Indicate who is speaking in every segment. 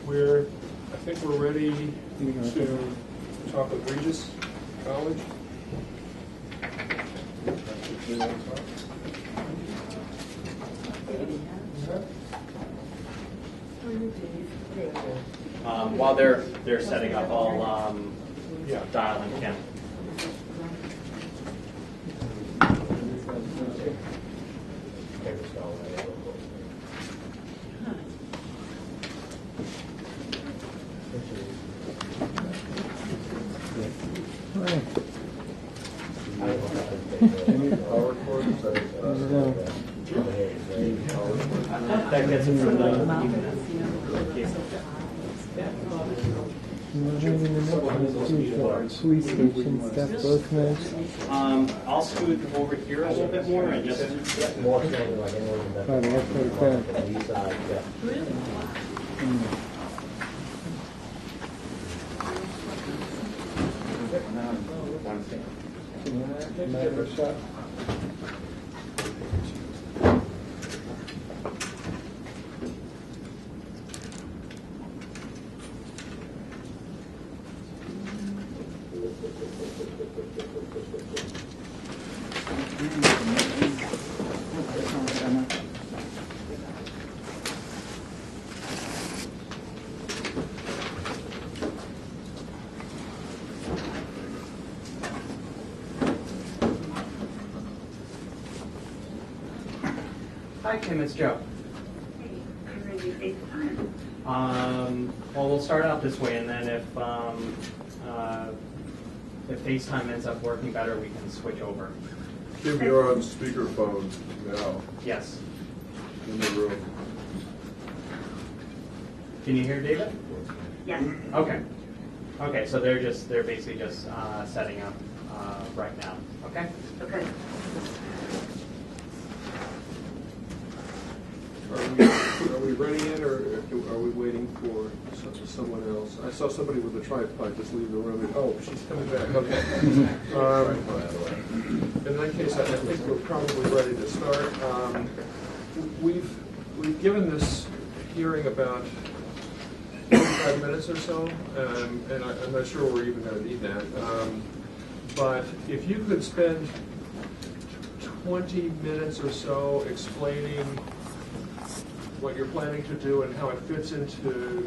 Speaker 1: I think we're ready to talk with Regis College.
Speaker 2: While they're setting up, I'll dial in Kim. That gets it from the
Speaker 3: police station stuff both nights.
Speaker 2: I'll scoot over here a little bit more and just
Speaker 4: More so than like anyone in
Speaker 3: Oh, that's pretty fair.
Speaker 4: the east side,
Speaker 2: Hi, Kim, it's Joe. Well, we'll start out this way, and then if FaceTime ends up working better, we can switch over.
Speaker 1: Kim, you're on speakerphone now
Speaker 2: Yes.
Speaker 1: in the room.
Speaker 2: Can you hear David?
Speaker 5: Yes.
Speaker 2: Okay. Okay, so they're basically just setting up right now. Okay.
Speaker 5: Okay.
Speaker 1: Are we ready yet, or are we waiting for someone else? I saw somebody with a tripod just leave the room. Oh, she's coming back. Okay. In that case, I think we're probably ready to start. We've given this hearing about 45 minutes or so, and I'm not sure we're even going to need that. But if you could spend 20 minutes or so explaining what you're planning to do and how it fits into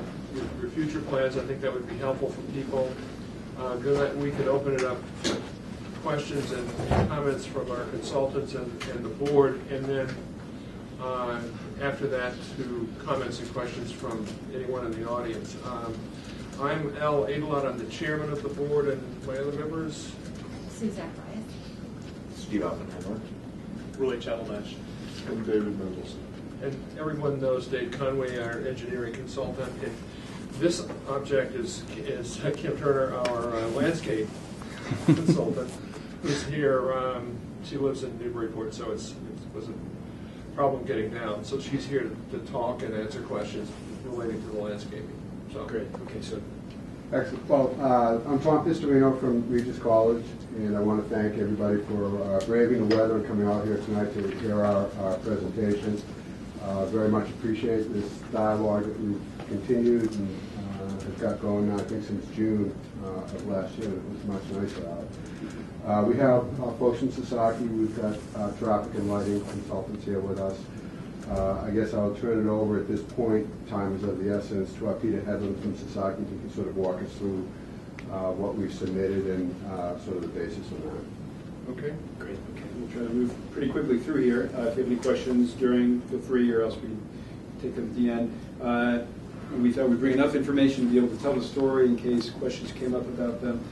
Speaker 1: your future plans, I think that would be helpful for people. Then we could open it up to questions and comments from our consultants and the board, and then after that to comments and questions from anyone in the audience. I'm Al Adelot. I'm the chairman of the board, and my other members?
Speaker 6: Suzanne Bryant.
Speaker 4: Steve Oppenheimer.
Speaker 7: Willie Chatteldash.
Speaker 1: And David Mendelson. And everyone knows Dave Conway, our engineering consultant. And this object is Kim Turner, our landscape consultant, who's here. She lives in Newburyport, so it was a problem getting down. So she's here to talk and answer questions relating to the landscaping. So
Speaker 7: Great. Okay, so
Speaker 8: Excellent. Well, I'm Tom Pistorino from Regis College, and I want to thank everybody for braving the weather and coming out here tonight to hear our presentation. Very much appreciate this dialogue that we've continued and has got going now, I think, since June of last year. It was much nicer out. We have folks from Sasaki. We've got traffic and lighting consultants here with us. I guess I'll turn it over at this point. Time is of the essence to Peter Hedlund from Sasaki, who can sort of walk us through what we've submitted and sort of the basis of that.
Speaker 7: okay, great. Okay, we'll try to move pretty quickly through here. If you have any questions during, feel free, or else we take them at the end. We thought we'd bring enough information to be able to tell the story in case questions came up about them.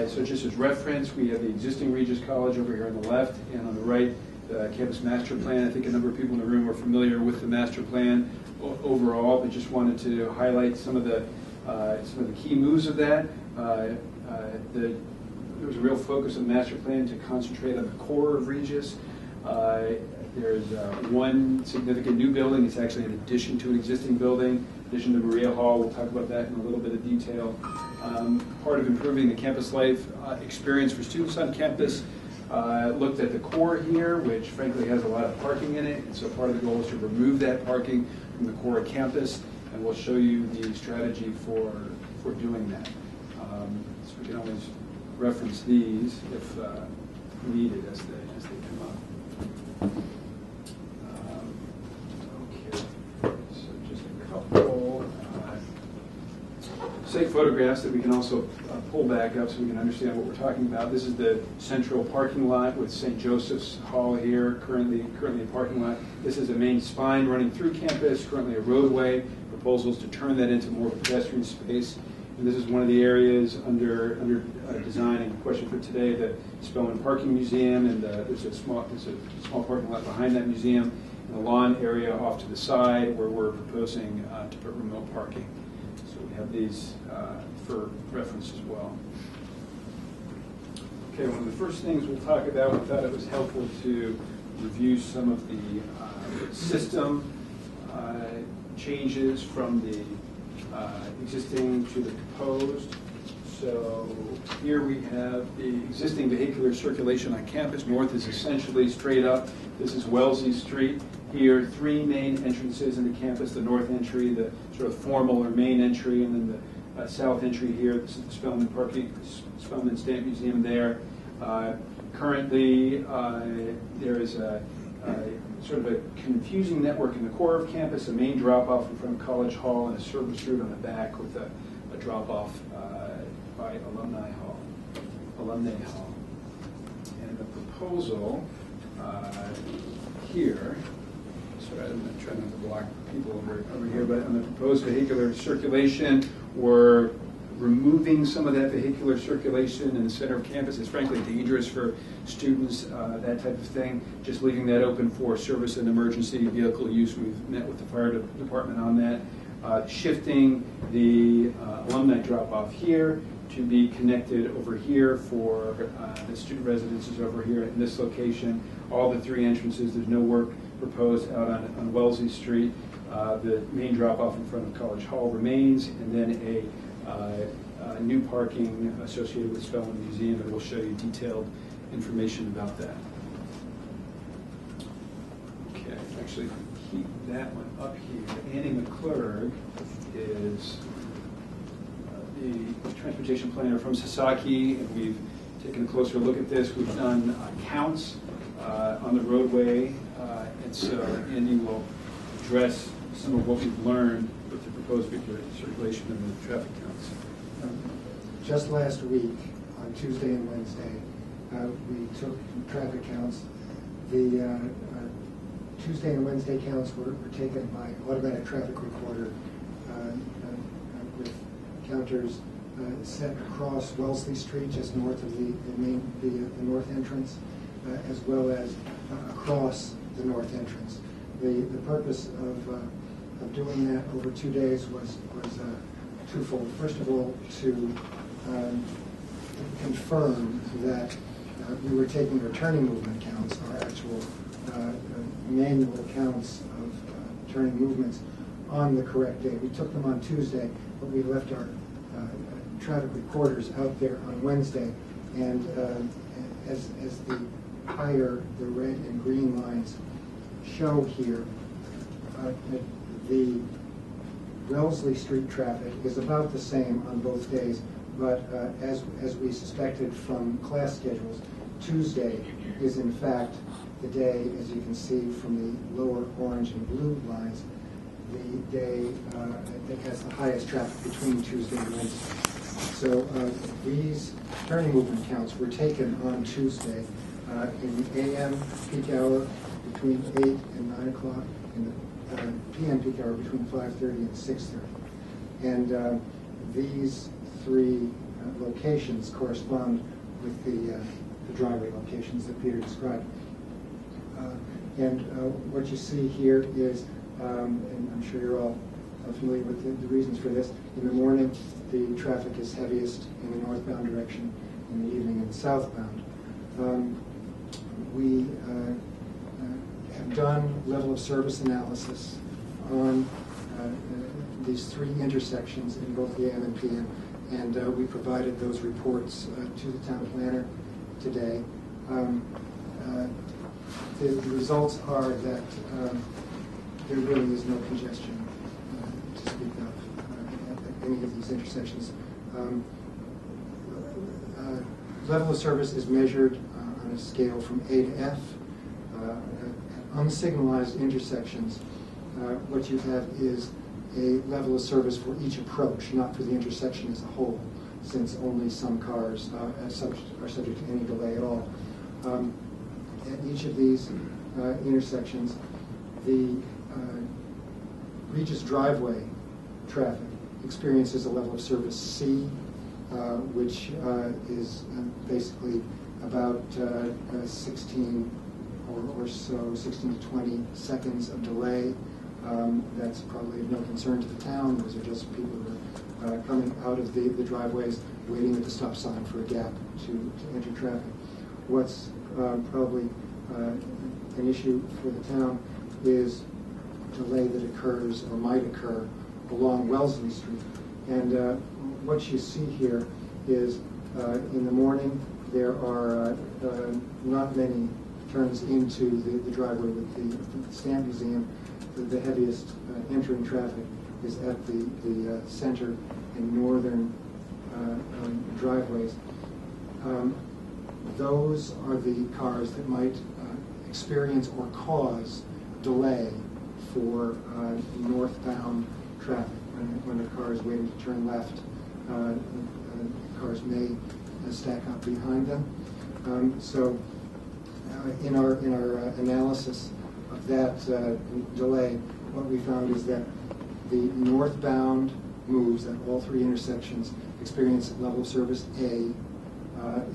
Speaker 7: So just as reference, we have the existing Regis College over here on the left, and on the right, the campus master plan. I think a number of people in the room are familiar with the master plan overall, but just wanted to highlight some of the key moves of that. There was a real focus on the master plan to concentrate on the core of Regis. There's one significant new building. It's actually an addition to an existing building, addition to Maria Hall. We'll talk about that in a little bit of detail. Part of improving the campus life experience for students on campus. Looked at the core here, which frankly has a lot of parking in it, and so part of the goal is to remove that parking from the core of campus and we'll show you the strategy for doing that. So we can always reference these if needed as they come up. Okay, so just a couple site photographs that we can also pull back up so we can understand what we're talking about. This is the central parking lot with St. Joseph's Hall here, currently a parking lot. This is a main spine running through campus, currently a roadway. Proposals to turn that into more of a pedestrian space. And this is one of the areas under design and question for today, the Spelman Parking Museum, and there's a small parking lot behind that museum, and a lawn area off to the side where we're proposing to put remote parking. So we have these for reference as well. Okay, one of the first things we'll talk about, we thought it was helpful to review some of the system changes from the existing to the proposed. So here we have the existing vehicular circulation on campus. North is essentially straight up. This is Wellesley Street. Here, three main entrances into campus: the north entry, the sort of formal or main entry, and then the south entry here. This is the Spelman Stamp Museum there. Currently, there is a sort of a confusing network in the core of campus, a main drop-off in front of College Hall, and a service route on the back with a drop-off by Alumni Hall. And the proposal here, sorry, I'm trying not to block people over here, but on the proposed vehicular circulation, we're removing some of that vehicular circulation in the center of campus. It's frankly dangerous for students, that type of thing. Just leaving that open for service and emergency vehicle use. We've met with the fire department on that. Shifting the alumni drop-off here to be connected over here for the student residences over here in this location. All the three entrances, there's no work proposed out on Wellesley Street. The main drop-off in front of College Hall remains, and then a new parking associated with Spelman Museum, and we'll show you detailed information about that. Okay, actually, keep that one up here. Annie McClurg is the transportation planner from Sasaki, and we've taken a closer look at this. We've done counts on the roadway, and so Andy will address some of what we've learned with the proposed vehicular circulation and the traffic counts.
Speaker 5: Just last week, on Tuesday and Wednesday, we took traffic counts. The Tuesday and Wednesday counts were taken by automatic traffic recorder with counters set across Wellesley Street, just north of the north entrance, as well as across the north entrance. The purpose of doing that over 2 days was twofold. First of all, to confirm that we were taking returning movement counts, our actual manual counts of turning movements on the correct day. We took them on Tuesday, but we left our traffic recorders out there on Wednesday, and as the higher the red and green lines show here, the Wellesley Street traffic is about the same on both days, but as we suspected from class schedules, Tuesday is in fact the day, as you can see from the lower orange and blue lines, the day that has the highest traffic between Tuesday and Wednesday. So these turning movement counts were taken on Tuesday in the AM peak hour between 8 and 9 o'clock, in the PM peak hour between 5:30 and 6:30. And these three locations correspond with the driveway locations that Peter described. And what you see here is, and I'm sure you're all familiar with the reasons for this, in the morning the traffic is heaviest in the northbound direction, in the evening in the southbound. We have done level of service analysis on these three intersections in both the AM and PM, and we provided those reports to the town planner today. The results are that there really is no congestion to to speak of at any of these intersections. Level of service is measured on a scale from A to F. At unsignalized intersections, what you have is a level of service for each approach, not for the intersection as a whole, since only some cars are subject to any delay at all. At each of these intersections, the Regis driveway traffic experiences a level of service C, which is basically about 16 or so, 16 to 20 seconds of delay. That's probably of no concern to the town. Those are just people who are coming out of the driveways, waiting at the stop sign for a gap to enter traffic. What's probably an issue for the town is delay that occurs or might occur along Wellesley Street. And what you see here is in the morning there are not many turns into the driveway with the Stamp Museum. The heaviest entering traffic is at the center and northern driveways. Those are the cars that might experience or cause delay for northbound traffic. When a car is waiting to turn left, cars may stack up behind them. So in our analysis of that delay, what we found is that the northbound moves at all three intersections experience level of service A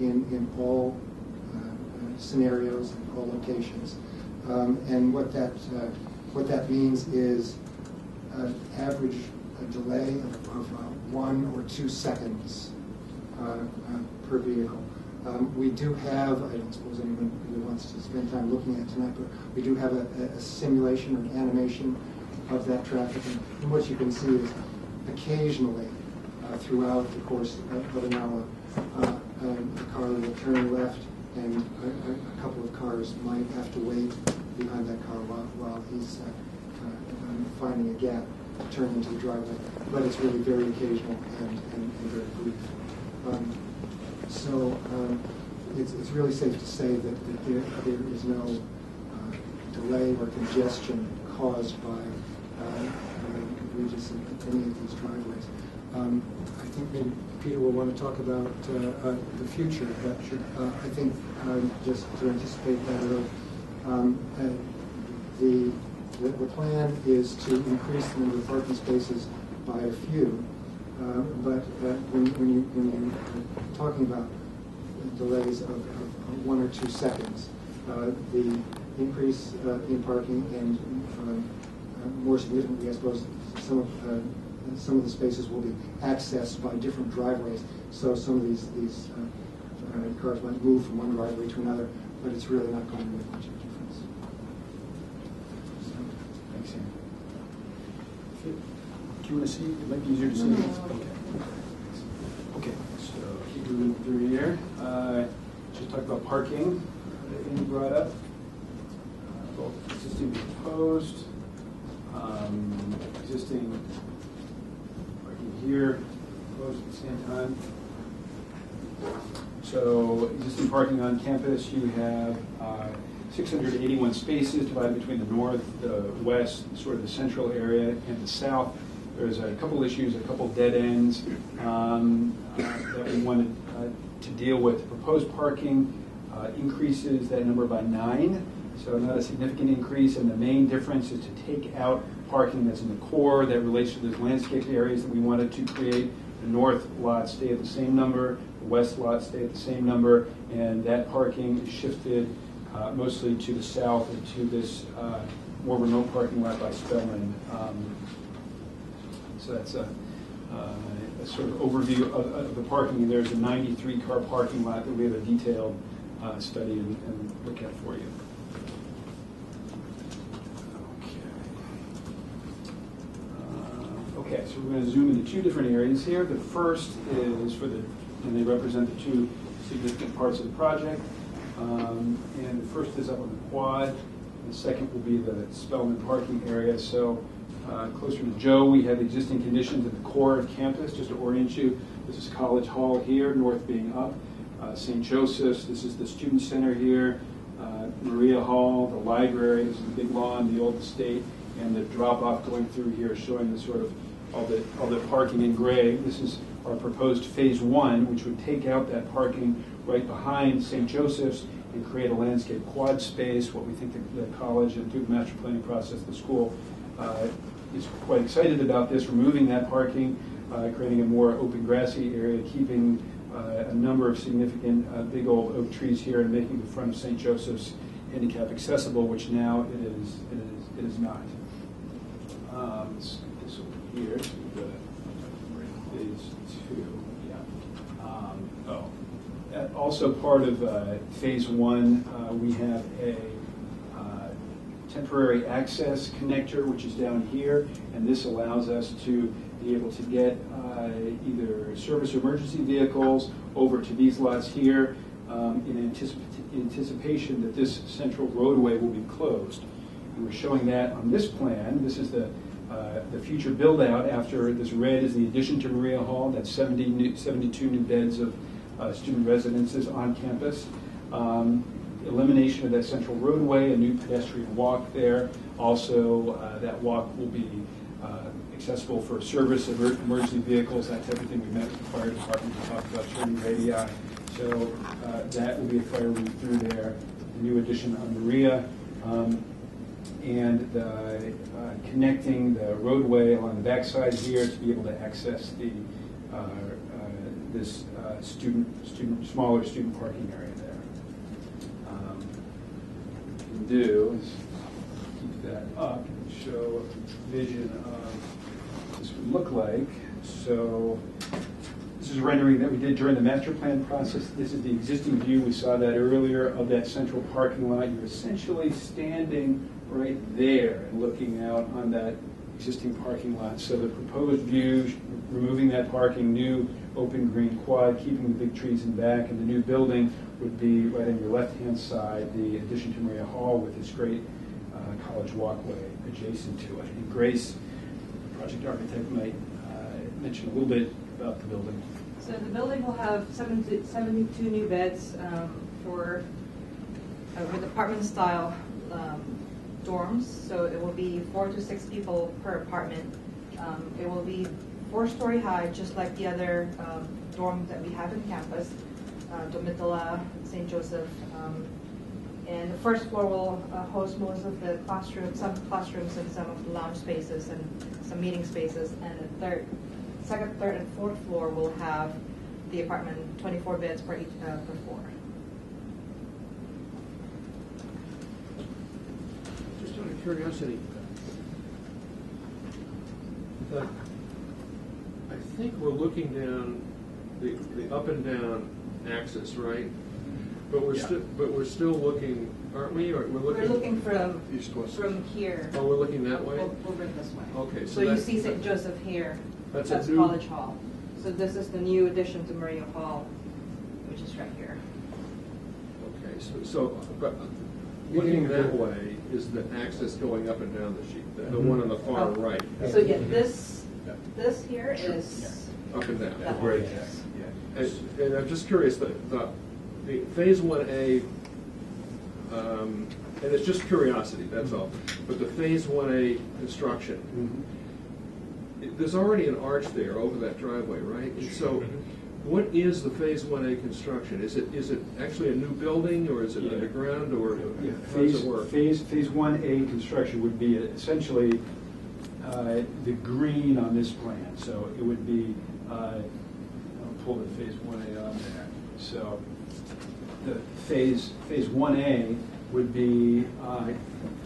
Speaker 5: in all scenarios and all locations. And what that means is average delay of 1 or 2 seconds per vehicle. We do have, I don't suppose anyone really wants to spend time looking at it tonight, but we do have a simulation or an animation of that traffic. And what you can see is occasionally throughout the course of an hour, a car will turn left and a couple of cars might have to wait behind that car while he's finding a gap to turn into the driveway. But it's really very occasional and very brief. So it's really safe to say that there is no delay or congestion caused by Regis in any of these driveways. I think maybe Peter will want to talk about the future, but I think just to anticipate that a little, the plan is to increase the number of parking spaces by a few. But when you're talking about delays of 1 or 2 seconds, the increase in parking and more significantly, I suppose, some of the spaces will be accessed by different driveways. So some of these cars might move from one driveway to another, but it's really not going to make much of a difference.
Speaker 7: Thanks, Sam. Do you want to see? It might be easier to see. Okay, so keep moving through here. Just talk about parking that Amy brought up. Both existing and proposed. Existing parking here, proposed at the same time. So existing parking on campus, you have 681 spaces divided between the north, the west, sort of the central area, and the south. There's a couple issues, a couple dead ends that we wanted to deal with. Proposed parking increases that number by 9, so not a significant increase, and the main difference is to take out parking that's in the core that relates to those landscaped areas that we wanted to create. The north lots stay at the same number, the west lots stay at the same number, and that parking is shifted mostly to the south and to this more remote parking lot by Spelman. So that's a sort of overview of the parking. There's a 93-car parking lot that we have a detailed study and look at for you. Okay, so we're going to zoom into 2 different areas here. The first is and they represent the 2 significant parts of the project. And the first is up on the quad. The second will be the Spelman parking area. So Closer to Joe, we have existing conditions at the core of campus. Just to orient you, this is College Hall here, north being up. St. Joseph's, this is the student center here. Maria Hall, the library, this is the big lawn, the old estate, and the drop-off going through here showing the sort of all the parking in gray. This is our proposed phase one, which would take out that parking right behind St. Joseph's and create a landscape quad space. What we think the college and through the master planning process, the school is quite excited about this, removing that parking, creating a more open grassy area, keeping a number of significant big old oak trees here and making the front of St. Joseph's handicap accessible, which now it is not. Let's get this over here to the phase two. Yeah. Also part of phase one, we have a temporary access connector, which is down here, and this allows us to be able to get either service or emergency vehicles over to these lots here in anticipation that this central roadway will be closed. And we're showing that on this plan. This is the future build-out after this red is the addition to Maria Hall. That's 72 new beds of student residences on campus. Elimination of that central roadway, a new pedestrian walk there. Also, that walk will be accessible for service, emergency vehicles, that type of thing. We met with the fire department to talk about turning radii. So that will be a fire route through there. The new addition on Maria. And connecting the roadway along the backside here to be able to access the this smaller student parking area there. What we can do is keep that up and show a vision of what this would look like. So this is a rendering that we did during the master plan process. This is the existing view. We saw that earlier of that central parking lot. You're essentially standing right there and looking out on that existing parking lot. So the proposed view, removing that parking, new open green quad, keeping the big trees in back, and the new building would be right on your left-hand side, the addition to Maria Hall with this great college walkway adjacent to it. And Grace, the project architect, might mention a little bit about the building.
Speaker 6: So the building will have 72 new beds for with apartment-style dorms. So it will be 4 to 6 people per apartment. It will be 4-story high, just like the other dorm that we have in campus, Domitila, St. Joseph. And the first floor will host most of the classrooms, some classrooms and some of the lounge spaces and some meeting spaces. And the second, third, and fourth floor will have the apartment, 24 beds per floor.
Speaker 1: Just out of curiosity, I think we're looking down the up and down axis, right? But we're still looking, aren't we? Or
Speaker 6: We're looking from
Speaker 1: east west.
Speaker 6: from here.
Speaker 1: Oh, we're looking that way.
Speaker 6: We'll bring this way.
Speaker 1: Okay,
Speaker 6: So
Speaker 1: so
Speaker 6: you
Speaker 1: that-
Speaker 6: see St. Joseph here.
Speaker 1: That's a
Speaker 6: That's
Speaker 1: new-
Speaker 6: College Hall. So this is the new addition to Maria Hall, which is right here.
Speaker 1: Okay, but looking that way is the axis going up and down the sheet, the one on the far
Speaker 6: Oh.
Speaker 1: right,
Speaker 6: So yeah, this here is
Speaker 1: up and down.
Speaker 6: that
Speaker 4: Great.
Speaker 6: one, yes.
Speaker 1: And I'm just curious, the phase 1A, and it's just curiosity, that's all, but the phase 1A construction, there's already an arch there over that driveway, right? And so what is the phase 1A construction? Is it actually a new building, or is it
Speaker 7: Yeah.
Speaker 1: underground, or
Speaker 7: Yeah,
Speaker 1: how does it work?
Speaker 7: Phase 1A construction would be essentially the green on this plan. So it would be, I'll pull the phase 1A on there. So the phase 1A would be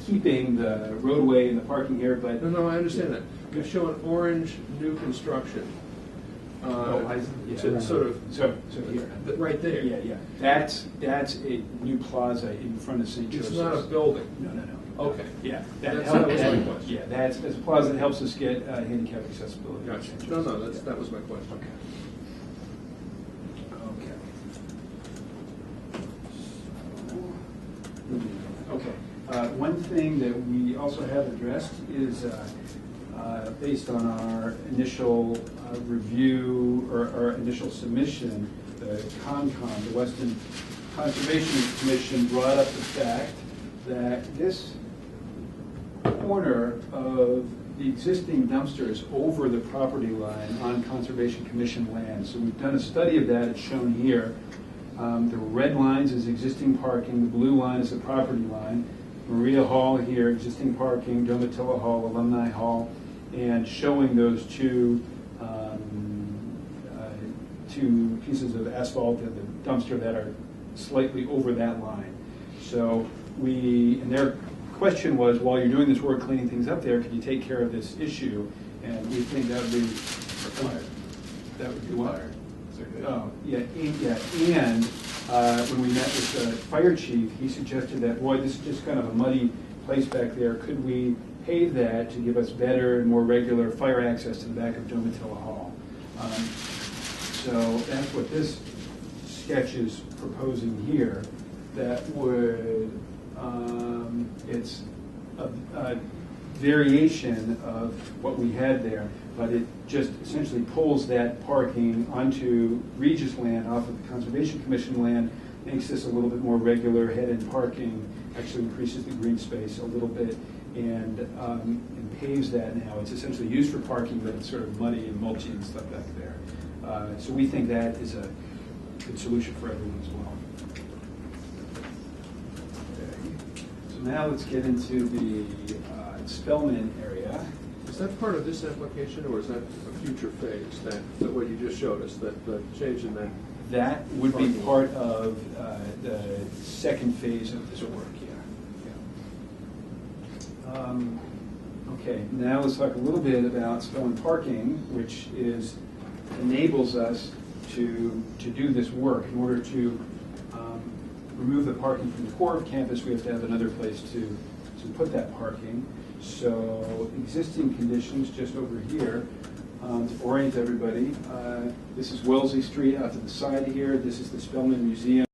Speaker 7: keeping the roadway and the parking here, but
Speaker 1: No, I understand that. You show an orange new construction.
Speaker 7: yeah.
Speaker 1: It's sort of,
Speaker 7: So here.
Speaker 1: right there.
Speaker 7: Yeah. That's a new plaza in front of St. Joseph's.
Speaker 1: It's not a building.
Speaker 7: No.
Speaker 1: Okay.
Speaker 7: Yeah.
Speaker 1: That was my question.
Speaker 7: Yeah, that's a plaza that helps us get handicap accessibility.
Speaker 1: Gotcha.
Speaker 7: in St.
Speaker 1: No,
Speaker 7: Joseph's.
Speaker 1: that was my question.
Speaker 7: Okay. One thing that we also have addressed is based on our initial review or our initial submission, the CONCOM, the Weston Conservation Commission, brought up the fact that this corner of the existing dumpster is over the property line on Conservation Commission land. So we've done a study of that. It's shown here. The red lines is existing parking. The blue line is the property line. Maria Hall here, existing parking. Domitilla Hall, Alumni Hall, and showing those two pieces of asphalt and the dumpster that are slightly over that line. So and their question was, while you're doing this work cleaning things up there, could you take care of this issue? And we think that would be required. That would be required. Oh, yeah, and when we met with the fire chief, he suggested that, boy, this is just kind of a muddy place back there. Could we pave that to give us better and more regular fire access to the back of Domitilla Hall? So that's what this sketch is proposing here. That would, it's a variation of what we had there, but it just essentially pulls that parking onto Regis land off of the Conservation Commission land, makes this a little bit more regular head-end parking, actually increases the green space a little bit, and paves that now. It's essentially used for parking, but it's sort of muddy and mulchy and stuff back there. So we think that is a good solution for everyone as well. Okay. So now let's get into the Spellman area.
Speaker 1: Is that part of this application, or is that a future phase, that what you just showed us, that the change in that?
Speaker 7: That would be part of the second phase of this work, yeah. Okay, now let's talk a little bit about Spellman parking, which enables us to do this work. In order to remove the parking from the core of campus, we have to have another place to put that parking. So existing conditions just over here, to orient everybody, this is Wellesley Street out to the side here. This is the Spellman Museum.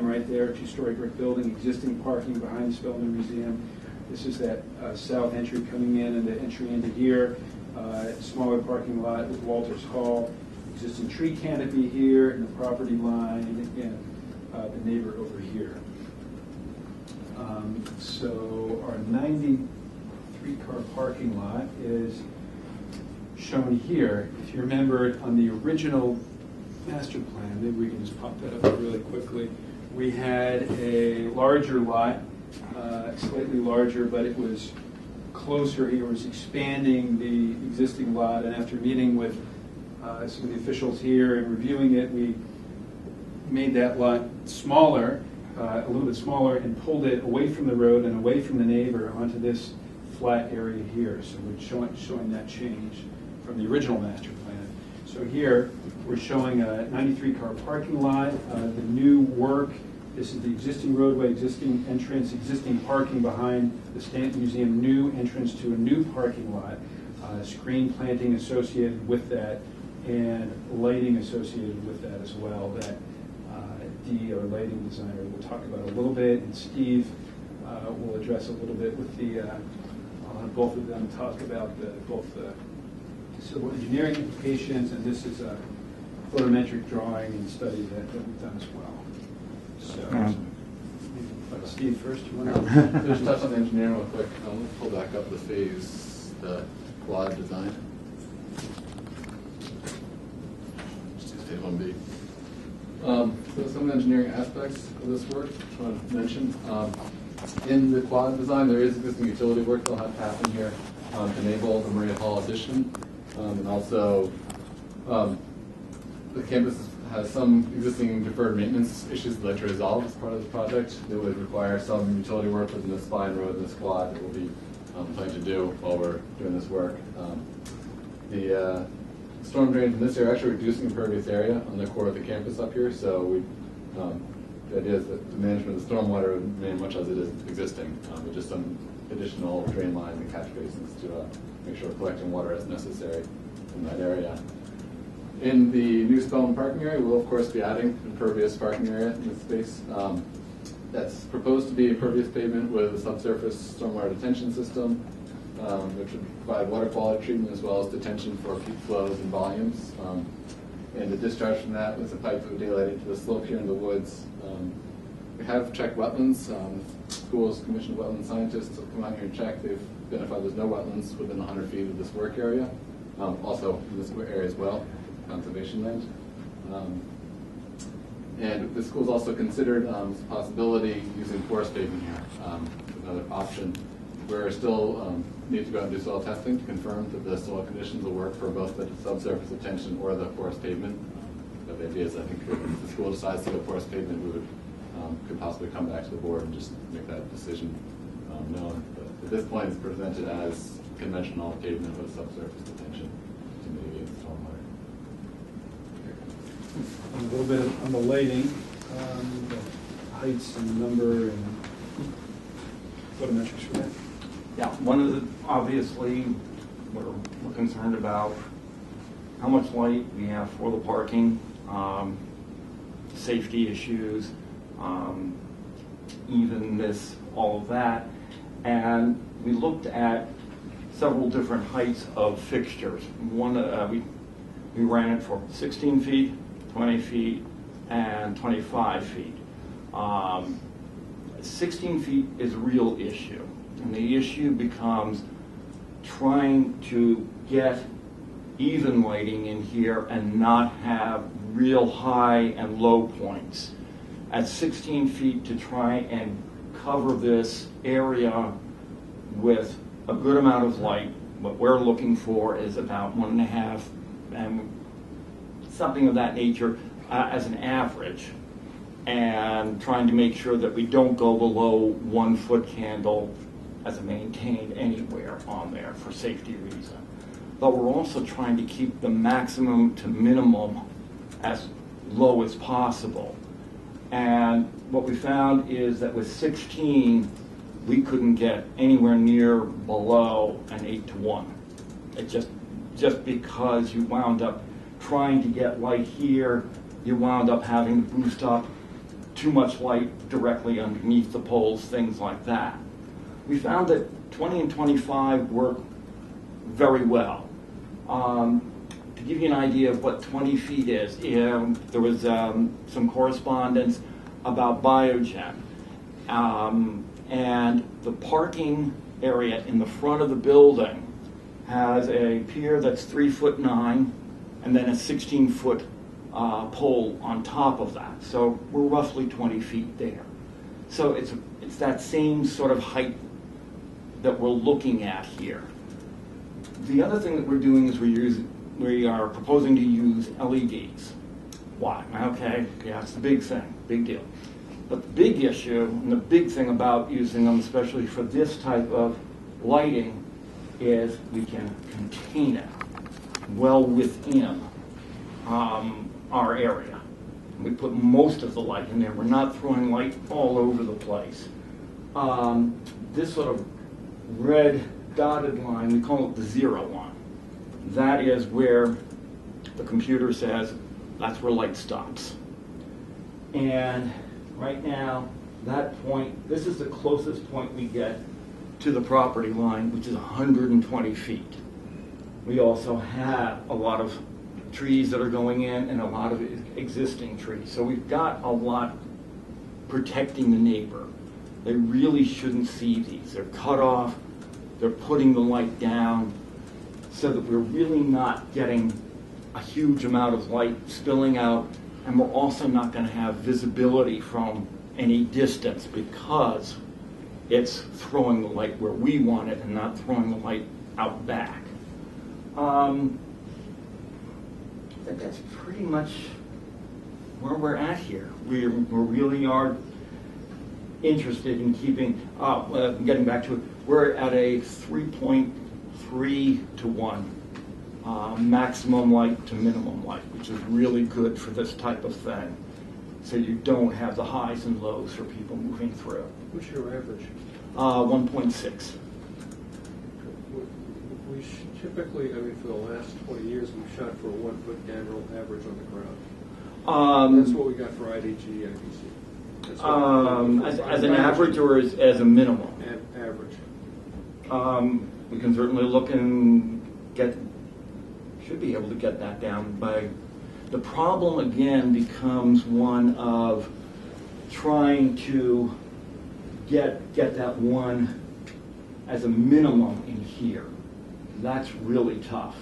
Speaker 7: Right there, two-story brick building, existing parking behind the Spellman Museum. This is that south entry coming in, and the entry into here, smaller parking lot with Walters Hall, existing tree canopy here, and the property line, and the neighbor over here. So our 93-car parking lot is shown here. If you remember, on the original master plan, maybe we can just pop that up really quickly, we had a larger lot, slightly larger, but it was closer here. It was expanding the existing lot, and after meeting with some of the officials here and reviewing it, we made that lot smaller, a little bit smaller, and pulled it away from the road and away from the neighbor onto this flat area here. So we're showing that change from the original master plan. So here we're showing a 93-car parking lot, the new work. This is the existing roadway, existing entrance, existing parking behind the Stanton Museum, new entrance to a new parking lot, screen planting associated with that, and lighting associated with that as well. That Dee, our lighting designer, will talk about a little bit, and Steve will address a little bit with the, I'll have both of them talk about both the civil engineering implications, and this is a photometric drawing and study that we've done as well. So, Steve first, you want to?
Speaker 9: Just touch on the engineering real quick. Let's pull back up the phase, the quad design. Just use phase 1B. So some of the engineering aspects of this work, I want to mention. In the quad design, there is existing utility work that'll have to happen here to enable the Maria Hall addition. And also, the campus has some existing deferred maintenance issues that I'd like to resolve as part of the project. That would require some utility work within the spine road and the squad that we'll be planning to do while we're doing this work. The storm drains in this area are actually reducing impervious area on the core of the campus up here. So the idea is that the management of the stormwater would remain much as it is existing, with just some additional drain lines and catch basins to make sure we're collecting water as necessary in that area. In the new Spellman parking area, we'll of course be adding impervious parking area in this space. That's proposed to be impervious pavement with a subsurface stormwater detention system, which would provide water quality treatment as well as detention for peak flows and volumes. And the discharge from that was a pipe that would daylight into the slope here in the woods. We have checked wetlands. School's commissioned wetland scientists have come out here and checked. They've identified there's no wetlands within 100 feet of this work area. Also in this area as well, conservation land. And the school's also considered this possibility using porous pavement here, another option. We're still need to go out and do soil testing to confirm that the soil conditions will work for both the subsurface detention or the porous pavement. But the idea is, I think, if the school decides to go porous pavement, we would could possibly come back to the board and just make that decision known. But at this point, it's presented as conventional pavement with subsurface detention to mitigate the stormwater.
Speaker 7: A little bit on the lighting, the heights and number and photometrics for that.
Speaker 10: Yeah, one of the, obviously, we're concerned about how much light we have for the parking, safety issues, evenness, all of that. And we looked at several different heights of fixtures. One, we ran it for 16 feet, 20 feet, and 25 feet. 16 feet is a real issue. And the issue becomes trying to get even lighting in here and not have real high and low points. At 16 feet, to try and cover this area with a good amount of light, what we're looking for is about 1.5 and something of that nature as an average, and trying to make sure that we don't go below 1 foot candle as a maintained anywhere on there for safety reason. But we're also trying to keep the maximum to minimum as low as possible. And what we found is that with 16, we couldn't get anywhere near below an 8-to-1. It just because you wound up trying to get light here, you wound up having to boost up too much light directly underneath the poles, things like that. We found that 20 and 25 work very well. To give you an idea of what 20 feet is, there was some correspondence about Biogen. And the parking area in the front of the building has a pier that's 3'9" and then a 16-foot pole on top of that. So we're roughly 20 feet there. So it's that same sort of height that we're looking at here. The other thing that we're doing is we are proposing to use LEDs. Why? Okay, yeah, it's the big thing, big deal. But the big issue and the big thing about using them, especially for this type of lighting, is we can contain it well within our area. We put most of the light in there. We're not throwing light all over the place. This sort of red dotted line, we call it the 0 line. That is where the computer says that's where light stops. And right now, that point, this is the closest point we get to the property line, which is 120 feet. We also have a lot of trees that are going in and a lot of existing trees. So we've got a lot protecting the neighbor. They really shouldn't see these. They're cut off, they're putting the light down so that we're really not getting a huge amount of light spilling out, and we're also not going to have visibility from any distance because it's throwing the light where we want it and not throwing the light out back. I think that's pretty much where we're at here. We really are interested in keeping, getting back to it, we're at a 3.3 to 1 maximum light to minimum light, which is really good for this type of thing. So you don't have the highs and lows for people moving through.
Speaker 1: What's your average?
Speaker 10: 1.6.
Speaker 1: We typically, I mean, for the last 20 years, we've shot for a 1 foot candle average on the ground. That's what we got for IDG, IBC. That's what-
Speaker 10: As an average or as a minimum?
Speaker 1: Average.
Speaker 10: We can certainly look and should be able to get that down by, the problem again becomes one of trying to get that one as a minimum in here. That's really tough.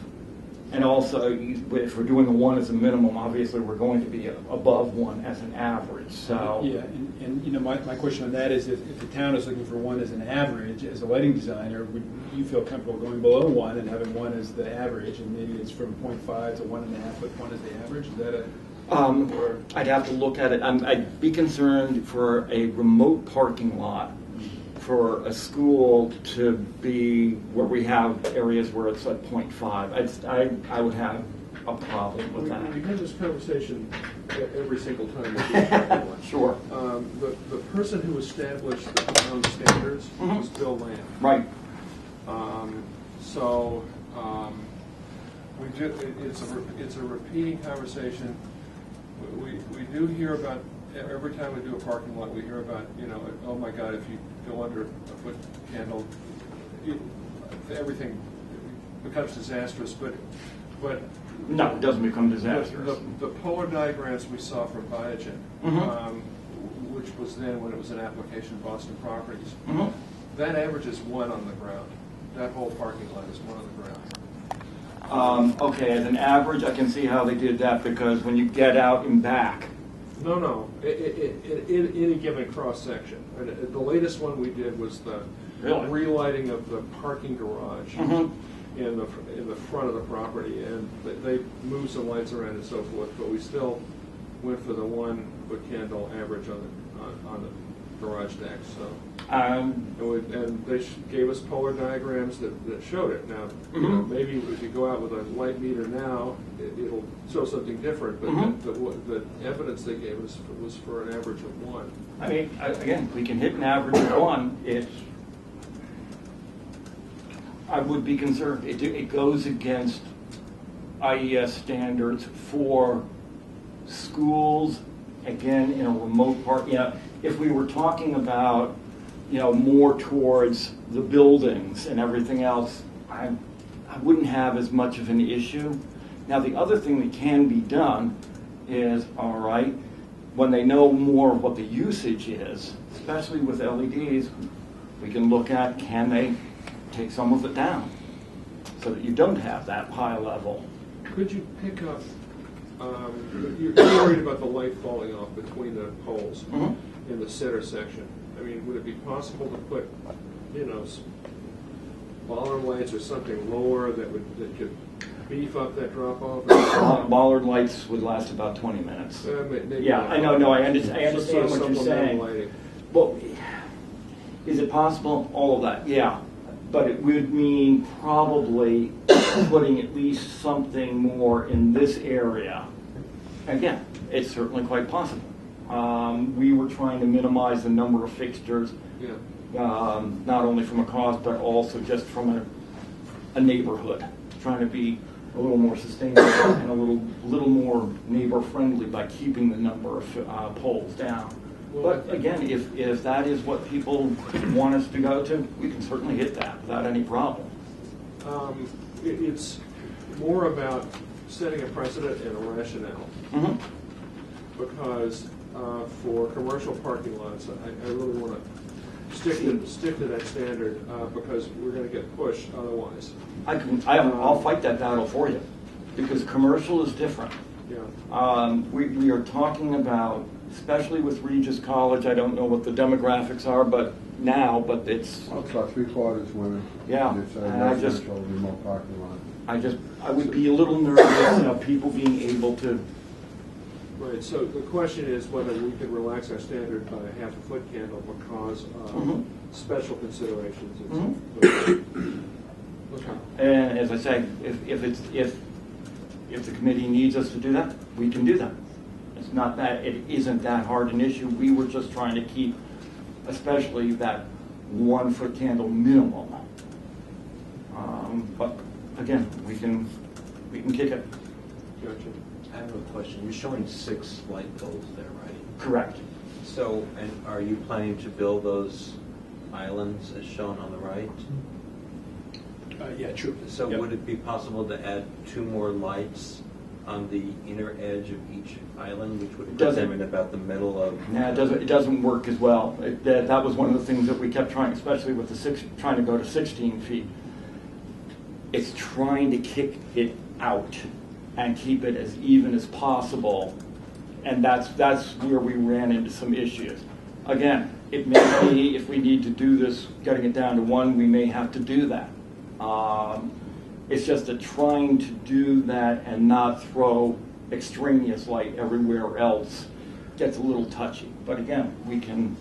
Speaker 10: And also, if we're doing a 1 as a minimum, obviously we're going to be above 1 as an average, so.
Speaker 7: Yeah, and you know, my question on that is if the town is looking for 1 as an average, as a lighting designer, would you feel comfortable going below 1 and having 1 as the average, and maybe it's from 0.5 to 1.5, but 1 as the average? Is that
Speaker 10: I'd have to look at it. I'd be concerned for a remote parking lot for a school to be where we have areas where it's at 0.5. I would have a problem with that.
Speaker 1: We have this conversation every single time. We do
Speaker 10: Sure.
Speaker 1: The person who established the town standards was Bill Lamb.
Speaker 10: Right.
Speaker 1: It's a repeating conversation. We do hear about, every time we do a parking lot, we hear about, oh my God, if you go under a foot candle, everything becomes disastrous. But
Speaker 10: No, it doesn't become disastrous.
Speaker 1: the polar diagrams we saw from Biogen, which was then when it was an application of Boston Properties, that averages 1 on the ground. That whole parking lot is 1 on the ground.
Speaker 10: Okay, as an average, I can see how they did that, because when you get out and back.
Speaker 1: No. In any given cross section. The latest one we did was the relighting of the parking garage in the front of the property, and they moved some lights around and so forth. But we still went for the 1 foot candle average on the garage deck. So. And they gave us polar diagrams that showed it. Now, maybe if you go out with a light meter now, it'll show something different. But the evidence they gave us was for an average of 1.
Speaker 10: I mean, again, we can hit an average of 1. I would be concerned. It goes against IES standards for schools. Again, in a remote part. If we were talking about more towards the buildings and everything else, I wouldn't have as much of an issue. Now, the other thing that can be done is, all right, when they know more of what the usage is, especially with LEDs, we can look at, can they take some of it down so that you don't have that high level.
Speaker 1: Could you pick up, you're worried about the light falling off between the poles in the center section. I mean, would it be possible to put, bollard lights or something lower that could beef up that drop off?
Speaker 10: Bollard lights would last about 20 minutes.
Speaker 1: Maybe
Speaker 10: yeah,
Speaker 1: not.
Speaker 10: I know. No, I understand what you're saying.
Speaker 1: Lighting.
Speaker 10: Well, is it possible? All of that, yeah. But it would mean probably putting at least something more in this area. Again, it's certainly quite possible. We were trying to minimize the number of fixtures, not only from a cost, but also just from a neighborhood, trying to be a little more sustainable and a little more neighbor-friendly by keeping the number of poles down. But again, if that is what people want us to go to, we can certainly hit that without any problem.
Speaker 1: It's more about setting a precedent and a rationale. Because for commercial parking lots, I really want to stick to that standard because we're going to get pushed otherwise.
Speaker 10: I'll fight that battle for you, because commercial is different.
Speaker 1: Yeah.
Speaker 10: We are talking about, especially with Regis College, I don't know what the demographics are, but it's...
Speaker 8: Well, it's about 3/4 women.
Speaker 10: Yeah.
Speaker 8: It's a
Speaker 10: And
Speaker 8: residential remote parking lot.
Speaker 10: I would be a little nervous, people being able to...
Speaker 1: Right, so the question is whether we can relax our standard by a half a foot candle because of special considerations. Okay.
Speaker 10: And as I say, if the committee needs us to do that, we can do that. It's not that, it isn't that hard an issue. We were just trying to keep, especially that 1 foot candle minimum. But again, we can kick it.
Speaker 1: Gotcha.
Speaker 4: I have a question. You're showing 6 light poles there, right?
Speaker 10: Correct.
Speaker 11: So, and are you planning to build those islands as shown on the right?
Speaker 7: Yeah, true.
Speaker 11: So
Speaker 7: Yep.
Speaker 11: would it be possible to add 2 more lights on the inner edge of each island, which would put
Speaker 10: Doesn't-
Speaker 11: them in about the middle of?
Speaker 10: Nah, it doesn't work as well. That was one of the things that we kept trying, especially with trying to go to 16 feet. It's trying to kick it out and keep it as even as possible, and that's where we ran into some issues. Again, it may be, if we need to do this, getting it down to 1, we may have to do that. It's just that trying to do that and not throw extraneous light everywhere else gets a little touchy. But again, we can.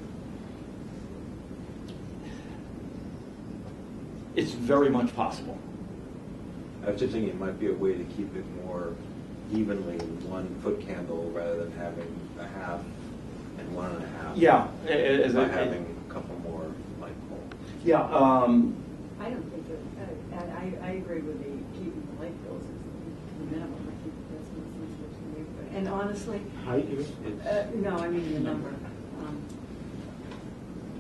Speaker 10: It's very much possible.
Speaker 11: I was just thinking it might be a way to keep it more evenly, 1 foot candle rather than having a half and 1 1/2.
Speaker 10: Yeah,
Speaker 11: By having a couple more light poles.
Speaker 10: yeah.
Speaker 12: I don't think I agree with the keeping the light bills as the minimum. I think that's more sensible to me. And honestly, no, I mean the number.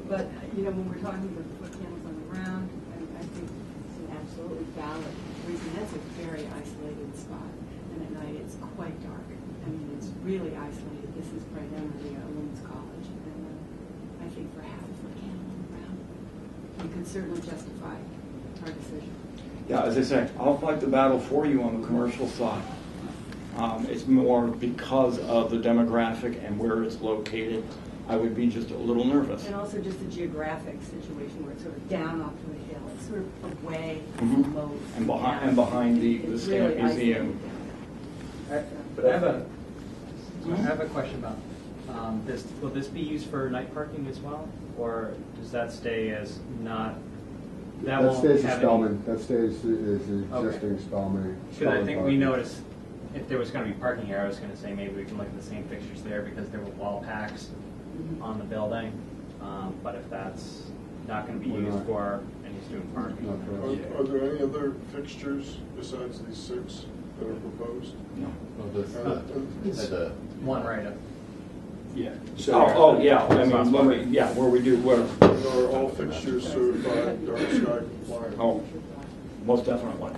Speaker 12: But when we're talking about the foot candles on the ground, I think it's an absolutely valid reason. That's a very isolated spot, and at night it's quite dark. I mean, it's really isolated. This is right under the women's college, and I think for half a foot candle on the ground, you could certainly justify our decision.
Speaker 10: Yeah, as I say, I'll fight the battle for you on the commercial side. It's more because of the demographic and where it's located. I would be just a little nervous.
Speaker 12: And also just the geographic situation where it's sort of down off to a hill. It's sort of away
Speaker 10: Mhm.
Speaker 12: from most.
Speaker 10: And behind the
Speaker 12: It's
Speaker 10: Stamp
Speaker 12: really
Speaker 10: Museum.
Speaker 2: But I have a question about this. Will this be used for night parking as well, or does that stay as not?
Speaker 8: That
Speaker 2: won't
Speaker 8: stays as
Speaker 2: have
Speaker 8: Spellman, that stays as the
Speaker 2: Okay.
Speaker 8: existing Spellman.
Speaker 2: Because I think we
Speaker 8: parking.
Speaker 2: noticed if there was going to be parking here, I was going to say maybe we can look at the same fixtures there because there were wall packs on the building. But if that's not going to be
Speaker 8: Why
Speaker 2: used
Speaker 8: not?
Speaker 2: for any student parking,
Speaker 8: Not for
Speaker 2: then-
Speaker 8: us.
Speaker 13: Are there any other fixtures besides these 6 that are proposed?
Speaker 10: No.
Speaker 9: Well, the
Speaker 2: one right up.
Speaker 7: Yeah.
Speaker 10: Oh, yeah, I mean, where we do, where,
Speaker 13: Are all fixtures certified dark sky compliant?
Speaker 10: oh, most definitely.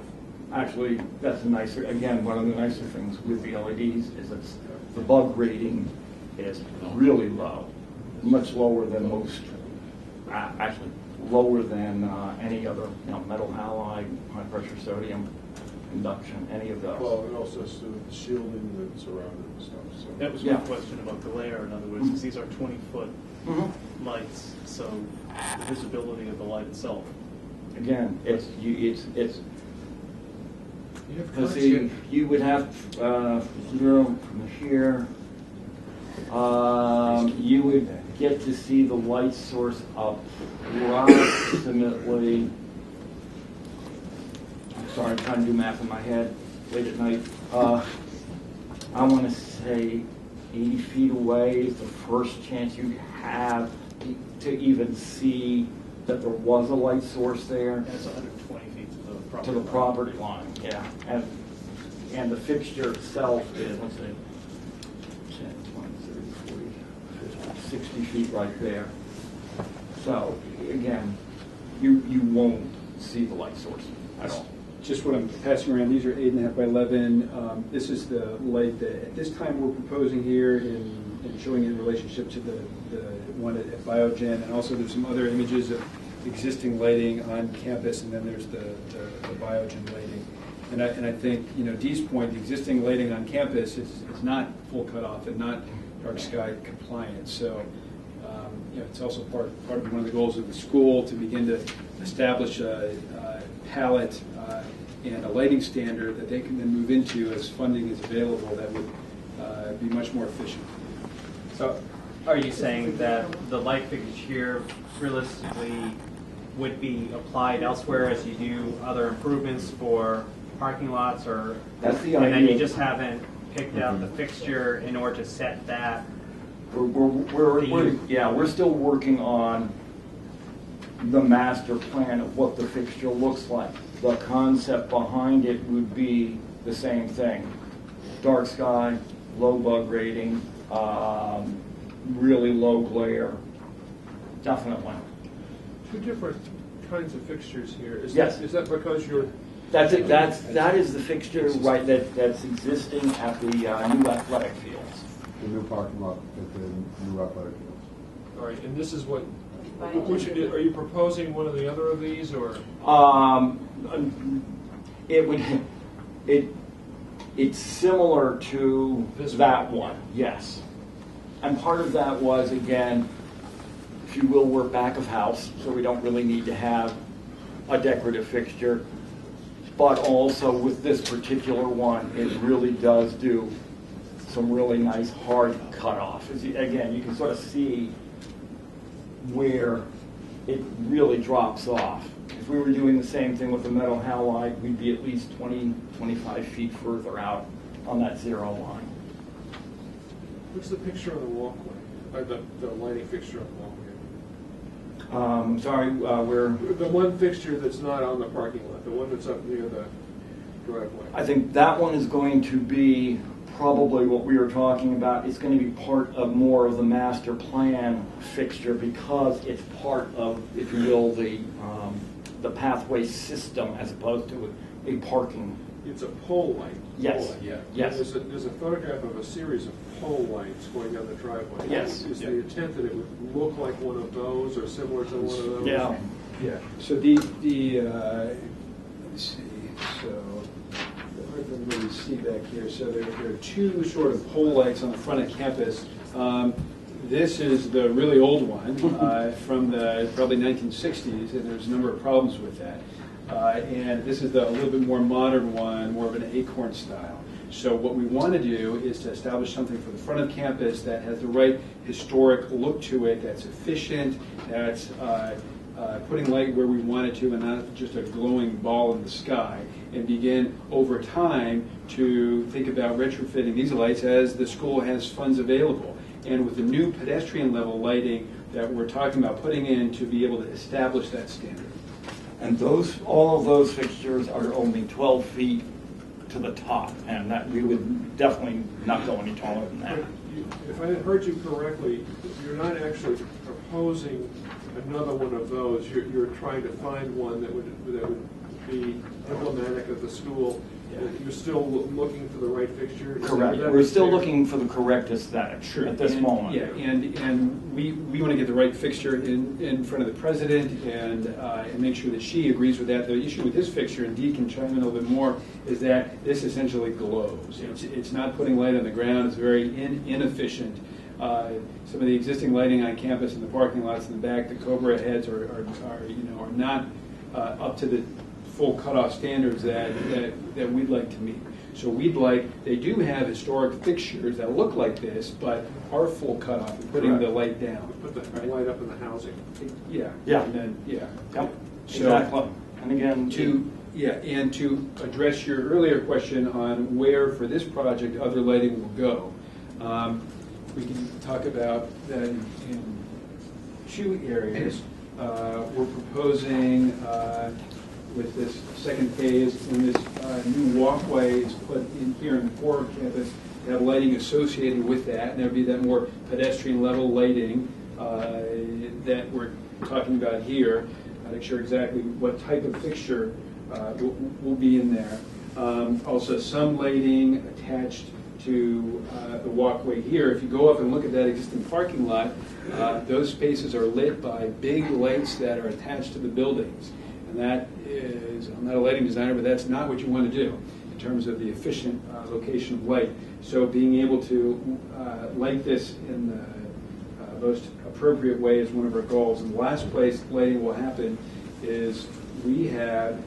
Speaker 10: Actually, that's a nicer, again, one of the nicer things with the LEDs is that the bug rating is really low, much lower than most, actually lower than any other, metal halide, high pressure sodium, induction, any of those.
Speaker 13: Well, it also has to do with the shielding that's around it and stuff, so.
Speaker 14: That was
Speaker 10: Yeah.
Speaker 14: my question about glare. In other words, is these are 20-foot
Speaker 10: Mhm.
Speaker 14: lights, so the visibility of the light itself.
Speaker 10: Again, it's
Speaker 1: You have
Speaker 10: let's
Speaker 1: cons
Speaker 10: see,
Speaker 1: here.
Speaker 10: you would have, from here, you would get to see the light source approximately, I'm sorry, I'm trying to do math in my head late at night. I want to say 80 feet away is the first chance you have to even see that there was a light source there.
Speaker 14: And it's 120 feet to the property
Speaker 10: To the
Speaker 14: line.
Speaker 10: property line, yeah. And the fixture itself is, let's say, 10, 20, 30, 40, 50, 60 feet right there. So, again, you won't see the light source at all.
Speaker 7: Just what I'm passing around, these are 8.5 by 11. This is the light that at this time we're proposing here and showing in relationship to the one at Biogen, and also there's some other images of existing lighting on campus, and then there's the Biogen lighting. And I think, Dee's point, the existing lighting on campus is not full cutoff and not dark sky compliant. So, it's also part of one of the goals of the school to begin to establish a palette and a lighting standard that they can then move into as funding is available that would be much more efficient.
Speaker 2: So, are you saying that the light fixture here realistically would be applied elsewhere as you do other improvements for parking lots, or
Speaker 10: That's the
Speaker 2: and then
Speaker 10: idea.
Speaker 2: you just haven't picked out the fixture in order to set that?
Speaker 10: We're still working on the master plan of what the fixture looks like. The concept behind it would be the same thing. Dark sky, low bug rating, really low glare, definitely.
Speaker 1: Two different kinds of fixtures here.
Speaker 10: Yes.
Speaker 1: Is that because you're...
Speaker 10: That is the fixture, right, that's existing at the new athletic fields.
Speaker 8: The new parking lot at the new athletic fields.
Speaker 1: All right, and this is what... Which, are you proposing one or the other of these, or...?
Speaker 10: It's similar to that one, yes. And part of that was, again, if you will, we're back of house, so we don't really need to have a decorative fixture. But also with this particular one, it really does do some really nice hard cutoff. Again, you can sort of see where it really drops off. If we were doing the same thing with the metal halide, we'd be at least 20, 25 feet further out on that zero line.
Speaker 1: What's the picture on the walkway? The lighting fixture on the walkway?
Speaker 10: Sorry, where?
Speaker 1: The one fixture that's not on the parking lot, the one that's up near the driveway.
Speaker 10: I think that one is going to be probably what we were talking about. It's going to be part of more of the master plan fixture because it's part of, if you will, the pathway system as opposed to a parking.
Speaker 1: It's a pole light.
Speaker 10: Yes.
Speaker 1: Pole light, yeah.
Speaker 10: Yes.
Speaker 1: There's a photograph of a series of pole lights going down the driveway.
Speaker 10: Yes.
Speaker 1: Is the intent that it would look like one of those or similar to one of those?
Speaker 10: Yeah.
Speaker 7: Yeah, so let's see, so, hard to really see back here. So there are two sort of pole lights on the front of campus. This is the really old one from the probably 1960s, and there's a number of problems with that. And this is a little bit more modern one, more of an acorn style. So what we want to do is to establish something for the front of campus that has the right historic look to it, that's efficient, that's putting light where we want it to and not just a glowing ball in the sky, and begin over time to think about retrofitting these lights as the school has funds available. And with the new pedestrian level lighting that we're talking about putting in to be able to establish that standard.
Speaker 10: And all of those fixtures are only 12 feet to the top, and that we would definitely not go any taller than that.
Speaker 1: If I heard you correctly, you're not actually proposing another one of those. You're trying to find one that would be emblematic of the school. You're still looking for the right fixture?
Speaker 10: Correct. We're still looking for the correct aesthetic at this moment.
Speaker 7: Yeah, and we want to get the right fixture in front of the president and make sure that she agrees with that. The issue with this fixture, and Dee can chime in a little bit more, is that this essentially glows. It's not putting light on the ground. It's very inefficient. Some of the existing lighting on campus in the parking lots in the back, the Cobra heads are not up to the full cutoff standards that we'd like to meet. So they do have historic fixtures that look like this, but are full cutoff, putting the light down.
Speaker 1: Put the light up in the housing.
Speaker 7: Yeah.
Speaker 10: Yeah.
Speaker 7: And then, yeah.
Speaker 10: Yep.
Speaker 7: So,
Speaker 10: Exactly. And again,
Speaker 7: to address your earlier question on where for this project other lighting will go, we can talk about that in two areas. We're proposing with this second phase, when this new walkway is put in here in the core of campus, to have lighting associated with that, and there would be that more pedestrian level lighting that we're talking about here. I'm not sure exactly what type of fixture will be in there. Also, some lighting attached to the walkway here. If you go up and look at that existing parking lot, those spaces are lit by big lights that are attached to the buildings. And that is, I'm not a lighting designer, but that's not what you want to do in terms of the efficient location of light. So being able to light this in the most appropriate way is one of our goals. And the last place lighting will happen is we have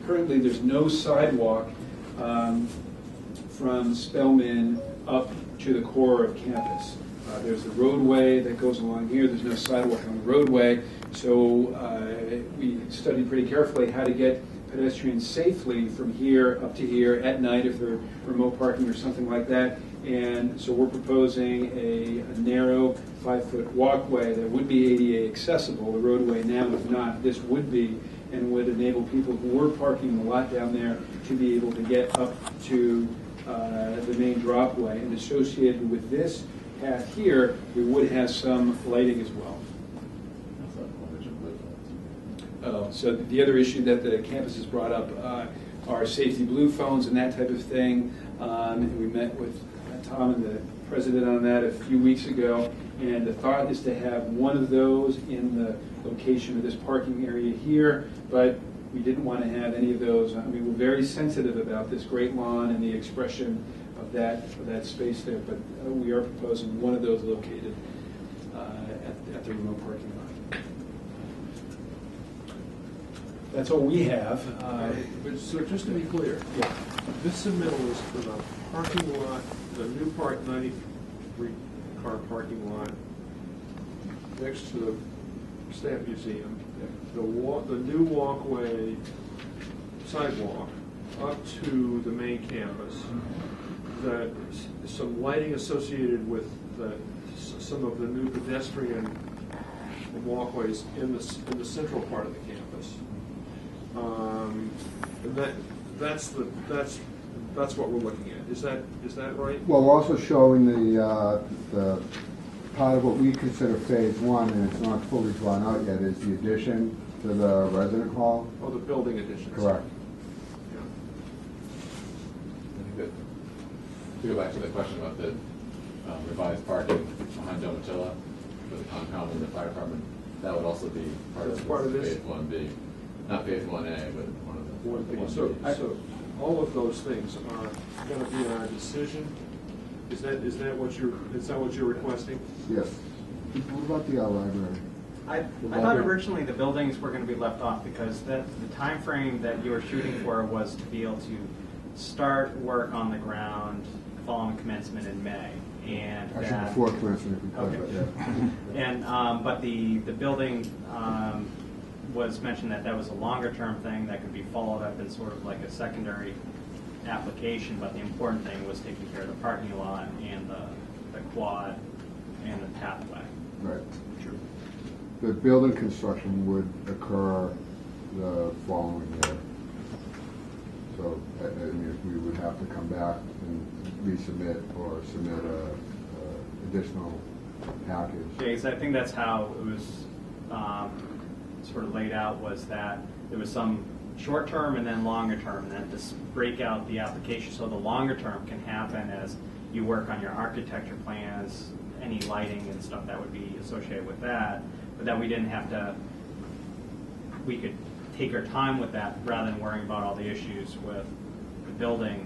Speaker 7: currently there's no sidewalk from Spelman up to the core of campus. There's a roadway that goes along here. There's no sidewalk on the roadway. So we studied pretty carefully how to get pedestrians safely from here up to here at night if they're remote parking or something like that. And so we're proposing a narrow 5-foot walkway that would be ADA accessible. The roadway now is not. This would be, and would enable people who were parking a lot down there to be able to get up to the main dropway. And associated with this path here, we would have some lighting as well. So the other issue that the campus has brought up are safety blue phones and that type of thing. And we met with Tom and the president on that a few weeks ago. And the thought is to have one of those in the location of this parking area here, but we didn't want to have any of those. We were very sensitive about this great lawn and the expression of that space there, but we are proposing one of those located at the remote parking lot. That's all we have.
Speaker 1: But so just to be clear,
Speaker 7: Yeah.
Speaker 1: this submittal is for the parking lot, the new Part 93 car parking lot next to the Stamp Museum, the new walkway, sidewalk up to the main campus, some lighting associated with some of the new pedestrian walkways in the central part of the campus. And that's what we're looking at. Is that right?
Speaker 8: Well, we're also showing the part of what we consider phase one, and it's not fully drawn out yet, is the addition to the resident hall.
Speaker 1: Oh, the building additions.
Speaker 8: Correct.
Speaker 1: Yeah.
Speaker 9: To go back to the question about the revised parking behind Domitilla for the Concom and the fire department, that would also be part
Speaker 1: That's
Speaker 9: of
Speaker 1: part of this?
Speaker 9: phase 1B. Not phase 1A, but one of the.
Speaker 1: One thing.
Speaker 9: 1B.
Speaker 1: So all of those things are going to be in our decision. Is that what you're requesting?
Speaker 8: Yes. What about the library?
Speaker 2: I thought originally the buildings were going to be left off because the time frame that you were shooting for was to be able to start work on the ground following commencement in May. And
Speaker 8: Actually, before commencement, if we could,
Speaker 2: okay.
Speaker 8: but yeah.
Speaker 2: And but the building was mentioned that was a longer term thing that could be followed up in sort of like a secondary application. But the important thing was taking care of the parking lot and the quad and the pathway.
Speaker 8: Right. The building construction would occur the following year. So, I mean, we would have to come back and resubmit or submit a additional package.
Speaker 2: Yeah, because I think that's how it was sort of laid out, was that there was some short term and then longer term, and then to break out the application so the longer term can happen as you work on your architecture plans, any lighting and stuff that would be associated with that, but that we didn't have to, we could take our time with that rather than worrying about all the issues with the building.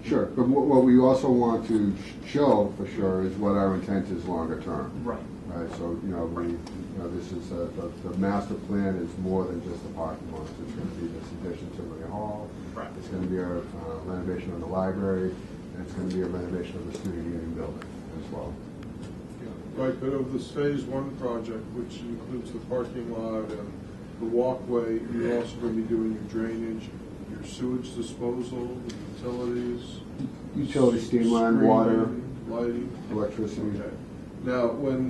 Speaker 8: Sure, but what we also want to show for sure is what our intent is longer term.
Speaker 2: Right.
Speaker 8: Right, so, this is, the master plan is more than just the parking lot. It's going to be this addition to the hall.
Speaker 2: Right.
Speaker 8: It's going to be a renovation of the library, and it's going to be a renovation of the student union building as well.
Speaker 13: Right, but of this phase one project, which includes the parking lot and the walkway, you're also going to be doing your drainage, your sewage disposal, the utilities.
Speaker 8: Utility, steam line, water,
Speaker 13: lighting.
Speaker 8: electricity.
Speaker 13: Okay. Now, when,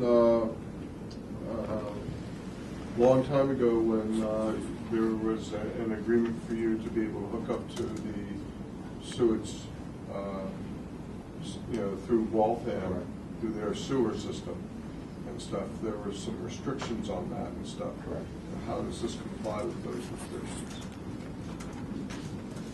Speaker 13: long time ago, when there was an agreement for you to be able to hook up to the sewage, through Waltham, through their sewer system and stuff, there were some restrictions on that and stuff.
Speaker 8: Correct.
Speaker 13: How does this comply with those restrictions?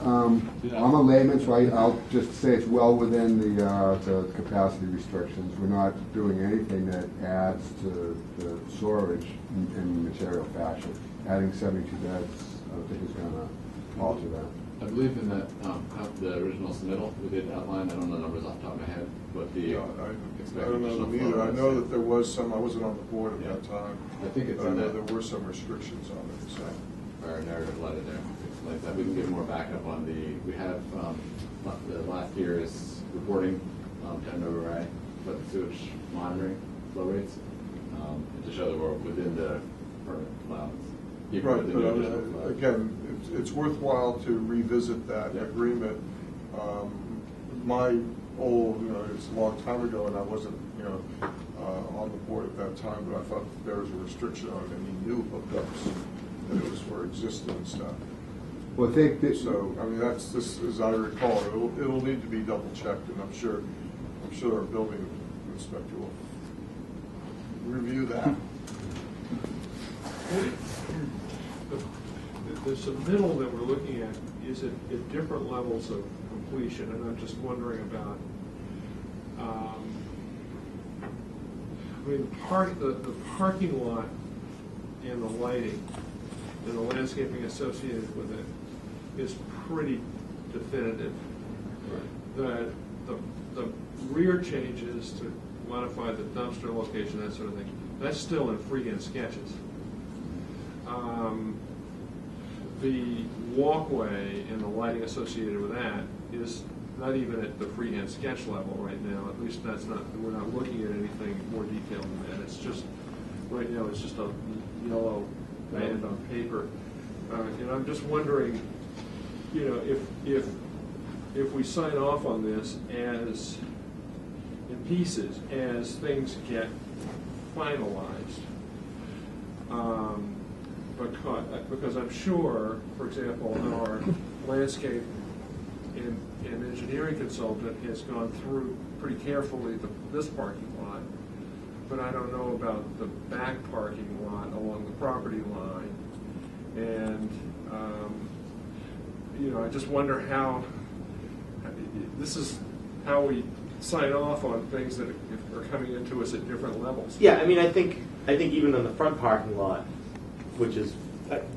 Speaker 8: I'm a layman, so I'll just say it's well within the capacity restrictions. We're not doing anything that adds to the storage in material fashion. Adding 72 beds, I don't think is going to alter that.
Speaker 9: I believe in that, the original submittal, we did outline, I don't know the numbers off the top of my head, but the
Speaker 13: I
Speaker 9: expected
Speaker 13: don't know them
Speaker 9: additional
Speaker 13: either. I
Speaker 9: flow
Speaker 13: know
Speaker 9: rates.
Speaker 13: that there was some, I wasn't on the board at that time.
Speaker 9: I think it's
Speaker 13: but I
Speaker 9: in
Speaker 13: know
Speaker 9: that.
Speaker 13: there were some restrictions on it, so.
Speaker 9: Our narrative letter there explains that. We can give more backup on we have, the last year's reporting, to MWRA, but the sewage monitoring flow rates, and to show that we're within the permit allowance. even
Speaker 13: Right,
Speaker 9: with the
Speaker 13: but
Speaker 9: new additional flow.
Speaker 13: again, it's worthwhile to revisit that agreement. My old, it's a long time ago, and I wasn't, on the board at that time, but I thought there was a restriction on any new hookups, that it was for existing stuff.
Speaker 8: Well, I think that,
Speaker 13: So, I mean, that's, this, as I recall, it'll need to be double checked, and I'm sure I'm sure our building inspector will review that.
Speaker 1: The submittal that we're looking at is at different levels of completion, and I'm just wondering about, the parking lot and the lighting and the landscaping associated with it is pretty definitive. The rear changes to modify the dumpster location, that sort of thing, that's still in freehand sketches. The walkway and the lighting associated with that is not even at the freehand sketch level right now. At least that's not, we're not looking at anything more detailed than that. It's just, right now, it's just a yellow band on paper. And I'm just wondering, you know, if we sign off on this as, in pieces, as things get finalized, because I'm sure, for example, our landscape and engineering consultant has gone through pretty carefully this parking lot, but I don't know about the back parking lot along the property line. And, you know, I just wonder how, this is how we sign off on things that are coming into us at different levels.
Speaker 4: Yeah, I mean, I think even on the front parking lot, which is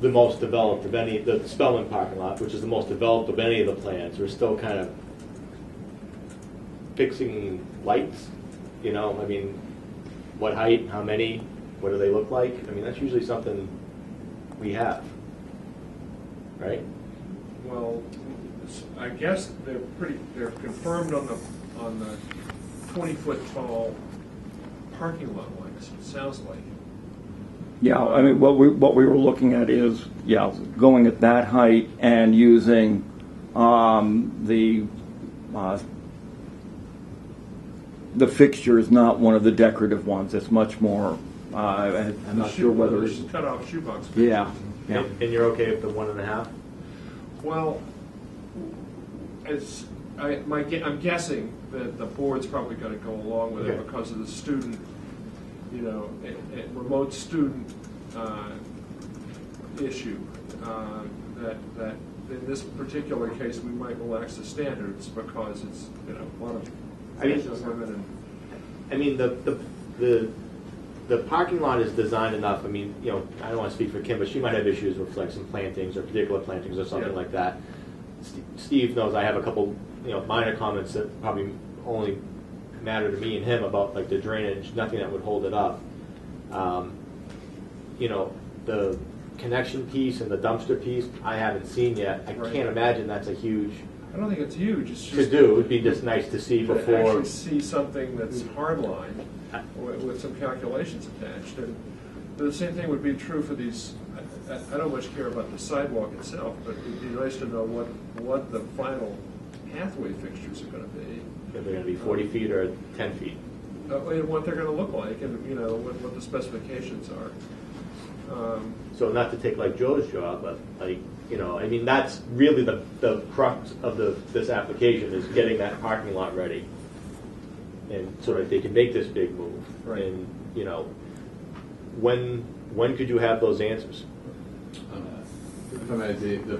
Speaker 4: the most developed of any, the Spelman parking lot, which is the most developed of any of the plans, we're still kind of fixing lights, you know, I mean, what height, how many, what do they look like? I mean, that's usually something we have, right?
Speaker 1: Well, I guess they're confirmed on the 20-foot tall parking lot lengths, it sounds like.
Speaker 15: Yeah, I mean, what we were looking at is, yeah, going at that height and using the fixture is not one of the decorative ones. It's much more. I'm not sure whether it's
Speaker 1: cut off shoebox.
Speaker 15: Yeah, yeah.
Speaker 4: And you're okay with the 1.5?
Speaker 1: Well, I'm guessing that the board's probably going to go along with it because of the student, you know, a remote student issue. That in this particular case we might relax the standards because it's, you know, a lot of women.
Speaker 4: I mean, the parking lot is designed enough. I mean, you know, I don't want to speak for Kim, but she might have issues with like some plantings or particular plantings or something like that. Steve knows I have a couple, you know, minor comments that probably only matter to me and him about like the drainage, nothing that would hold it up. You know, the connection piece and the dumpster piece I haven't seen yet. I can't imagine that's a huge.
Speaker 1: I don't think it's huge. It's just
Speaker 4: to do. It'd be just nice to see before.
Speaker 1: Actually see something that's hardlined with some calculations attached. And the same thing would be true for these. I don't much care about the sidewalk itself, but it'd be nice to know what the final pathway fixtures are going to be.
Speaker 4: If they're going to be 40 feet or 10 feet.
Speaker 1: And what they're going to look like, and you know what the specifications are.
Speaker 4: So not to take like Joe's job, but like, you know, I mean, that's really the crux of this application is getting that parking lot ready, and so that they can make this big move.
Speaker 1: Right.
Speaker 4: And you know, when could you have those answers?
Speaker 9: If I may, the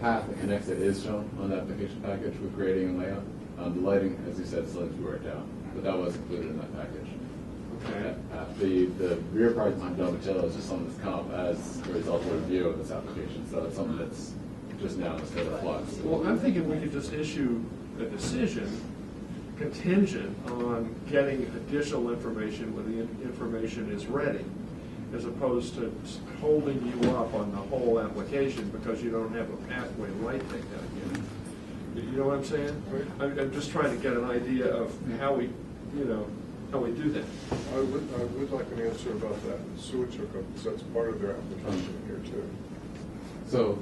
Speaker 9: path that connects it is shown on the application package with grading and layout. The lighting, as you said, still has to be worked out, but that was included in that package.
Speaker 1: Okay.
Speaker 9: The rear parking on Domitillo is just something that's come up as a result of review of this application, so it's something that's just now in a state of flux.
Speaker 1: Well, I'm thinking we could just issue a decision contingent on getting additional information when the information is ready, as opposed to holding you up on the whole application because you don't have a pathway light thing down here. You know what I'm saying? I'm just trying to get an idea of how we, you know, how we do that.
Speaker 13: I would like an answer about that sewage hookup, because that's part of their application here too.
Speaker 9: So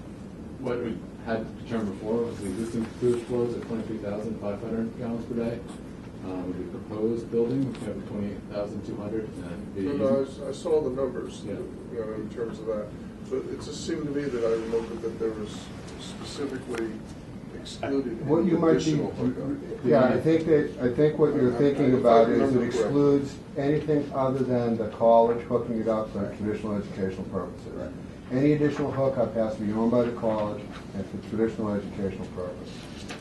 Speaker 9: what we had determined before was the existing sewage flows at 23,500 gallons per day. With the proposed building, we have 28,200.
Speaker 13: I saw the numbers, you know, in terms of that. But it just seemed to me that I remembered that there was specifically excluded
Speaker 8: What
Speaker 13: any
Speaker 8: you might be,
Speaker 13: additional hookup.
Speaker 8: yeah, I think what you're thinking about is it excludes anything other than the college hooking it up for traditional educational purposes. Any additional hookup has to be owned by the college and for traditional educational purpose.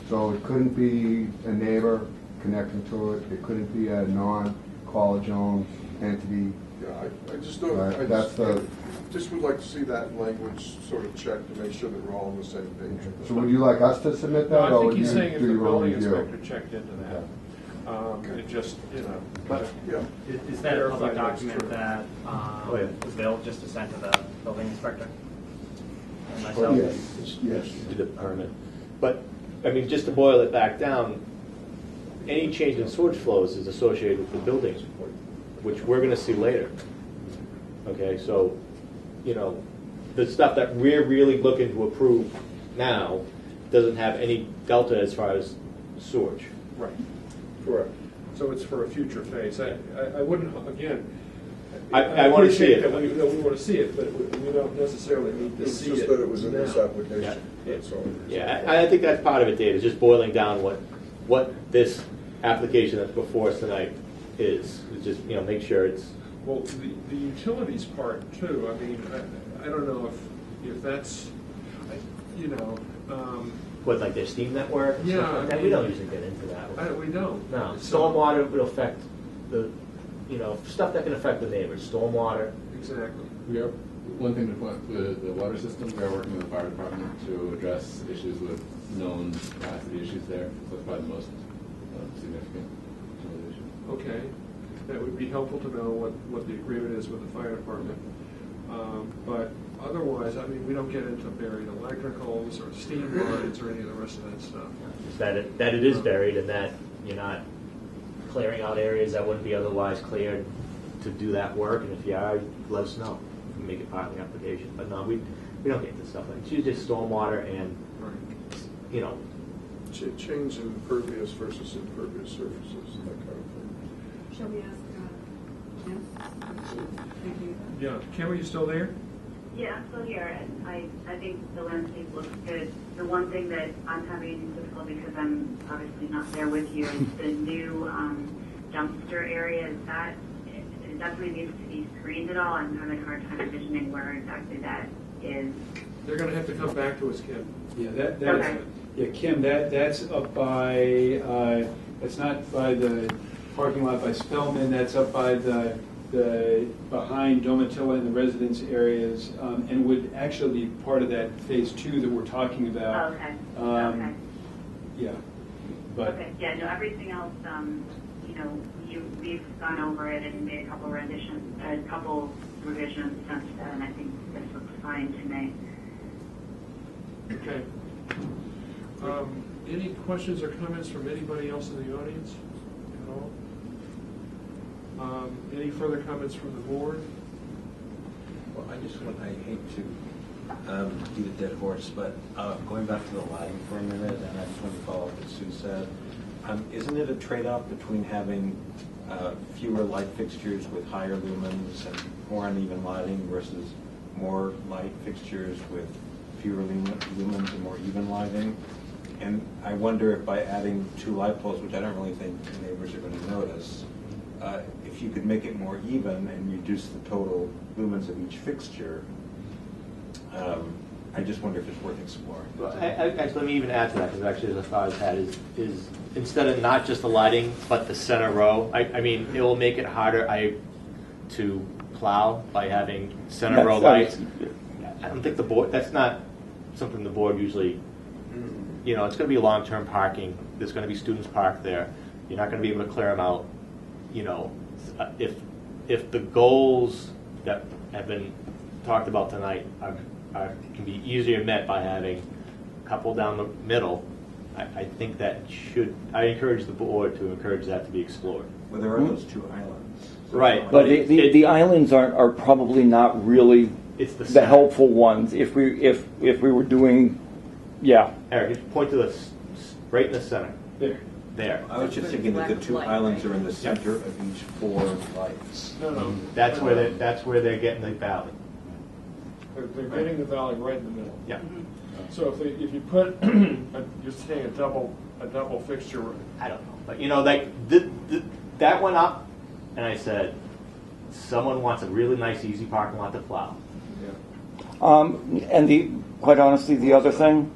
Speaker 8: So it couldn't be a neighbor connecting to it, it couldn't be a non-college owned entity.
Speaker 13: Yeah, I just don't,
Speaker 8: Right,
Speaker 13: I
Speaker 8: that's
Speaker 13: just would like to see that language sort of checked to make sure that we're all on the same page.
Speaker 8: So would you like us to submit
Speaker 1: No,
Speaker 8: that,
Speaker 1: I
Speaker 8: or
Speaker 1: think
Speaker 8: would you
Speaker 1: he's saying if
Speaker 8: do
Speaker 1: the
Speaker 8: your own
Speaker 1: building
Speaker 8: review?
Speaker 1: inspector checked into that. It just,
Speaker 2: But
Speaker 13: Yeah.
Speaker 2: is that a public
Speaker 1: Verify that's
Speaker 2: document
Speaker 1: true.
Speaker 2: that
Speaker 4: Oh, yeah.
Speaker 2: was available just to send to the building inspector? And
Speaker 8: Oh,
Speaker 2: myself?
Speaker 8: yes.
Speaker 4: Do the permit. But, I mean, just to boil it back down, any change in sewage flows is associated with the building, which we're gonna see later. Okay, so, you know, the stuff that we're really looking to approve now doesn't have any delta as far as sewage.
Speaker 1: Right, correct. So it's for a future phase. I wouldn't, again,
Speaker 4: I wanna see it.
Speaker 1: appreciate that we want to see it, but we don't necessarily need to
Speaker 13: It's
Speaker 1: see it
Speaker 13: just that it was in this
Speaker 1: now.
Speaker 13: application, that's all.
Speaker 4: Yeah, I think that's part of it, Dave, is just boiling down what this application that's before us tonight is. It's just, you know, make sure it's,
Speaker 1: Well, the utilities part too, I mean, I don't know if that's, you know,
Speaker 4: what, like their steam network? and
Speaker 1: Yeah,
Speaker 4: stuff like
Speaker 1: I
Speaker 4: that?
Speaker 1: mean-
Speaker 4: We don't usually get into that.
Speaker 1: we don't.
Speaker 4: No,
Speaker 1: So-
Speaker 4: stormwater will affect the, you know, stuff that can affect the neighbors, stormwater.
Speaker 1: Exactly.
Speaker 9: We are, one thing to point with the water system, we are working with the fire department to address issues with known capacity issues there. So that's probably the most significant issue.
Speaker 1: Okay, that would be helpful to know what the agreement is with the fire department. But otherwise, I mean, we don't get into buried electricals or steam lines or any of the rest of that stuff.
Speaker 4: Is that it is buried and that you're not clearing out areas that wouldn't be otherwise cleared to do that work, and if you are, let us know. We can make it part of the application. But no, we don't get into stuff like that. It's just stormwater and, you know,
Speaker 13: Change in impervious versus impervious surfaces, that kind of thing.
Speaker 12: Shall we ask Kim? Thank you.
Speaker 1: Yeah, Kim, are you still there?
Speaker 16: Yeah, I'm still here, and I think the landscape looks good. The one thing that I'm having difficulty, because I'm obviously not there with you, is the new dumpster area. Is that, it definitely needs to be screened at all? I'm having a hard time envisioning where exactly that is.
Speaker 1: They're gonna have to come back to us, Kim.
Speaker 7: Yeah, that's,
Speaker 16: Okay.
Speaker 7: yeah, Kim, that's up by, that's not by the parking lot by Spellman, that's up by the behind Domitilla and the residence areas, and would actually be part of that phase 2 that we're talking about.
Speaker 16: Okay,
Speaker 7: Um,
Speaker 16: okay.
Speaker 7: Yeah, but.
Speaker 16: Okay, yeah, no, everything else, you know, we've gone over it and made a couple revisions since then, and I think this looks fine to me.
Speaker 1: Okay. Any questions or comments from anybody else in the audience at all? Any further comments from the board?
Speaker 11: Well, I hate to beat a dead horse, but going back to the lighting for a minute, and I just want to follow up what Sue said. Isn't it a trade-off between having fewer light fixtures with higher lumens and more uneven lighting versus more light fixtures with fewer lumens and more even lighting? And I wonder if by adding 2 light poles, which I don't really think the neighbors are going to notice, if you could make it more even and reduce the total lumens of each fixture, I just wonder if it's worth exploring.
Speaker 4: Well, actually, let me even add to that, because actually the thought I've had is instead of not just the lighting, but the center row, I mean, it will make it harder to plow by having center row lights. I don't think the board, that's not something the board usually, you know, it's going to be long-term parking. There's going to be students parked there. You're not going to be able to clear them out. You know, if the goals that have been talked about tonight can be easier met by having a couple down the middle, I think that I encourage the board to encourage that to be explored.
Speaker 11: Well, there are those 2 islands. So
Speaker 4: Right,
Speaker 15: But the islands are probably not really
Speaker 4: it's the
Speaker 15: the
Speaker 4: center.
Speaker 15: helpful ones. If we were doing, yeah.
Speaker 4: Eric, just point to right in the center. There.
Speaker 11: I was just thinking that the 2 islands are in the center of each 4 lights.
Speaker 1: No.
Speaker 4: That's where they're getting the valley.
Speaker 1: They're getting the valley right in the middle.
Speaker 4: Yeah.
Speaker 1: So if you put, you're saying a double fixture.
Speaker 4: I don't know, but you know, like that went up, and I said, someone wants a really nice, easy parking lot to plow.
Speaker 15: And quite honestly, the other thing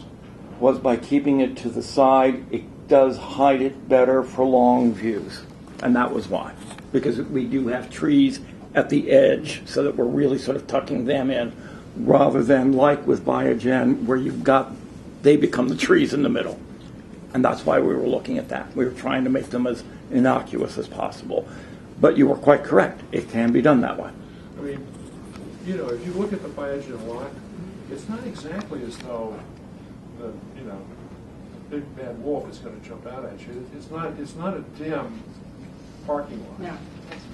Speaker 15: was by keeping it to the side, it does hide it better for long views, and that was why, because we do have trees at the edge, so that we're really sort of tucking them in, rather than like with Biogen, where they become the trees in the middle. And that's why we were looking at that. We were trying to make them as innocuous as possible. But you were quite correct. It can be done that way.
Speaker 1: I mean, you know, if you look at the Biogen lot, it's not exactly as though the big bad wolf is going to jump out at you. It's not a dim parking lot.
Speaker 12: No, that's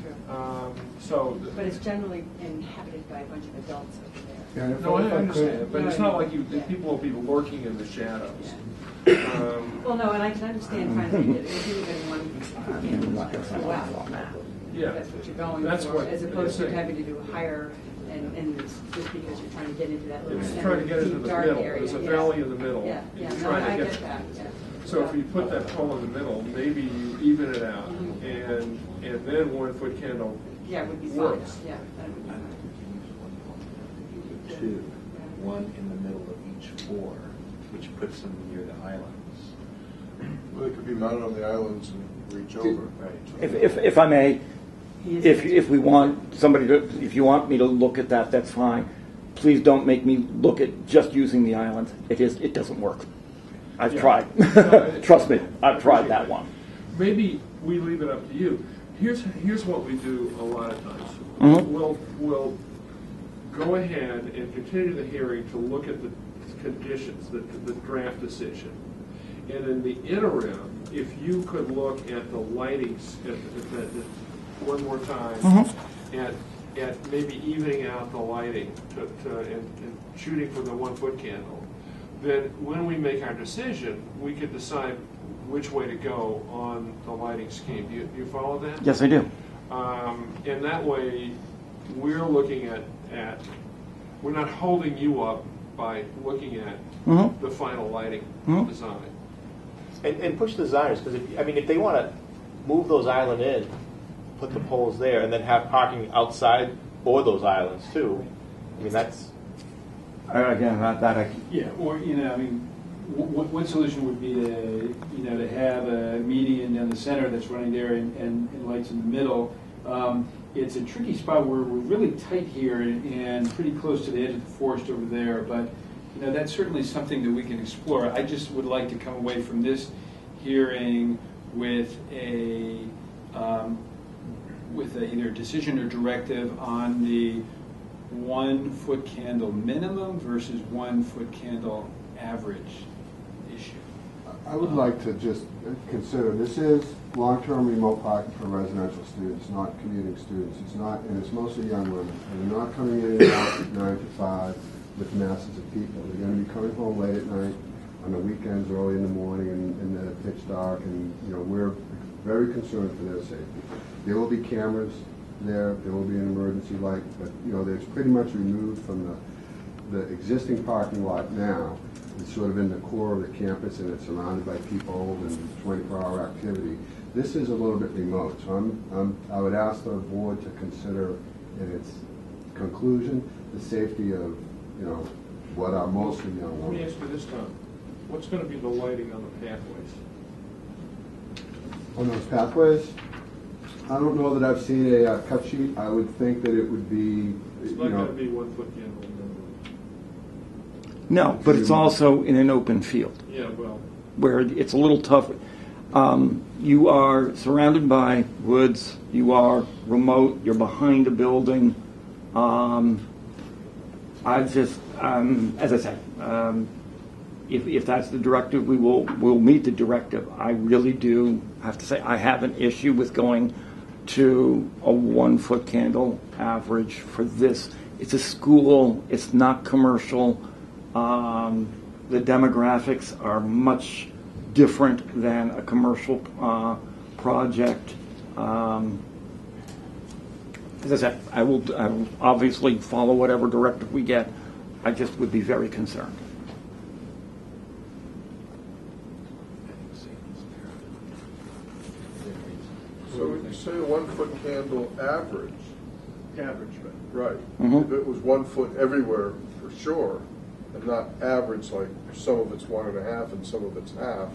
Speaker 12: true.
Speaker 1: But
Speaker 12: it's generally inhabited by a bunch of adults over there.
Speaker 8: Yeah,
Speaker 1: no, I understand, but it's not like people will be lurking in the shadows.
Speaker 12: Yeah. Well, no, and I can understand trying to make it if you live in one, wow,
Speaker 1: yeah,
Speaker 12: that's what you're going
Speaker 1: that's
Speaker 12: for,
Speaker 1: what
Speaker 12: as opposed to
Speaker 1: saying.
Speaker 12: having to do higher, and it's just because you're trying to get into that little
Speaker 1: It's
Speaker 12: center,
Speaker 1: trying to get into
Speaker 12: deep,
Speaker 1: the
Speaker 12: dark
Speaker 1: middle.
Speaker 12: area.
Speaker 1: There's a
Speaker 12: Yeah.
Speaker 1: valley in the middle.
Speaker 12: Yeah,
Speaker 1: You're
Speaker 12: yeah, no,
Speaker 1: trying to
Speaker 12: I
Speaker 1: get
Speaker 12: get that, yeah.
Speaker 1: So if you put that pole in the middle, maybe you even it out, and then 1 foot candle
Speaker 12: Yeah, it would be fine,
Speaker 1: works.
Speaker 12: yeah, that would be fine.
Speaker 11: Two, one in the middle of each four, which puts them near the islands.
Speaker 13: Well, they could be mounted on the islands and reach over.
Speaker 11: Right.
Speaker 15: If I may, if we want somebody to, if you want me to look at that, that's fine. Please don't make me look at just using the island. It doesn't work. I've tried. Trust me, I've tried that one.
Speaker 1: Maybe we leave it up to you. Here's what we do a lot of times.
Speaker 15: Mhm.
Speaker 1: We'll go ahead and continue the hearing to look at the conditions, the draft decision. And in the interim, if you could look at the lightings one more time, at maybe evening out the lighting and shooting for the 1 foot candle, then when we make our decision, we could decide which way to go on the lighting scheme. Do you follow that?
Speaker 15: Yes, I do.
Speaker 1: And that way, we're looking at we're not holding you up by looking at the final lighting design.
Speaker 4: And push the designers, because if they want to move those island in, put the poles there, and then have parking outside or those islands too. I mean, that's
Speaker 15: again that
Speaker 7: Yeah, or one solution would be to have a median down the center that's running there and lights in the middle. It's a tricky spot where we're really tight here and pretty close to the edge of the forest over there, but that's certainly something that we can explore. I just would like to come away from this hearing with either a decision or directive on the 1 foot candle minimum versus 1 foot candle average issue.
Speaker 8: I would like to just consider, this is long-term remote parking for residential students, not commuting students. It's not, and it's mostly young women. And they're not coming in and out at 9 to 5 with masses of people. They're going to be coming home late at night, on the weekends, early in the morning, and the pitch dark. And we're very concerned for their safety. There will be cameras there. There will be an emergency light, but it's pretty much removed from the existing parking lot now. It's sort of in the core of the campus, and it's surrounded by people and 24-hour activity. This is a little bit remote, so I would ask the board to consider in its conclusion the safety of what are mostly young
Speaker 1: Let me
Speaker 8: women.
Speaker 1: ask you this, Tom. What's going to be the lighting on the pathways?
Speaker 8: On those pathways, I don't know that I've seen a cut sheet. I would think that it would be,
Speaker 1: It's not going to be 1 foot candle minimum.
Speaker 15: No, but it's also in an open field.
Speaker 1: Yeah, well.
Speaker 15: Where it's a little tougher. You are surrounded by woods. You are remote. You're behind a building. As I said, if that's the directive, we'll meet the directive. I really do have to say I have an issue with going to a 1 foot candle average for this. It's a school. It's not commercial. The demographics are much different than a commercial project. As I said, I will obviously follow whatever directive we get. I just would be very concerned.
Speaker 13: say a 1 foot candle average,
Speaker 14: Average,
Speaker 13: right?
Speaker 15: Mhm.
Speaker 13: If it was 1 foot everywhere, for sure, and not average, like some of it's 1.5 and some of it's half.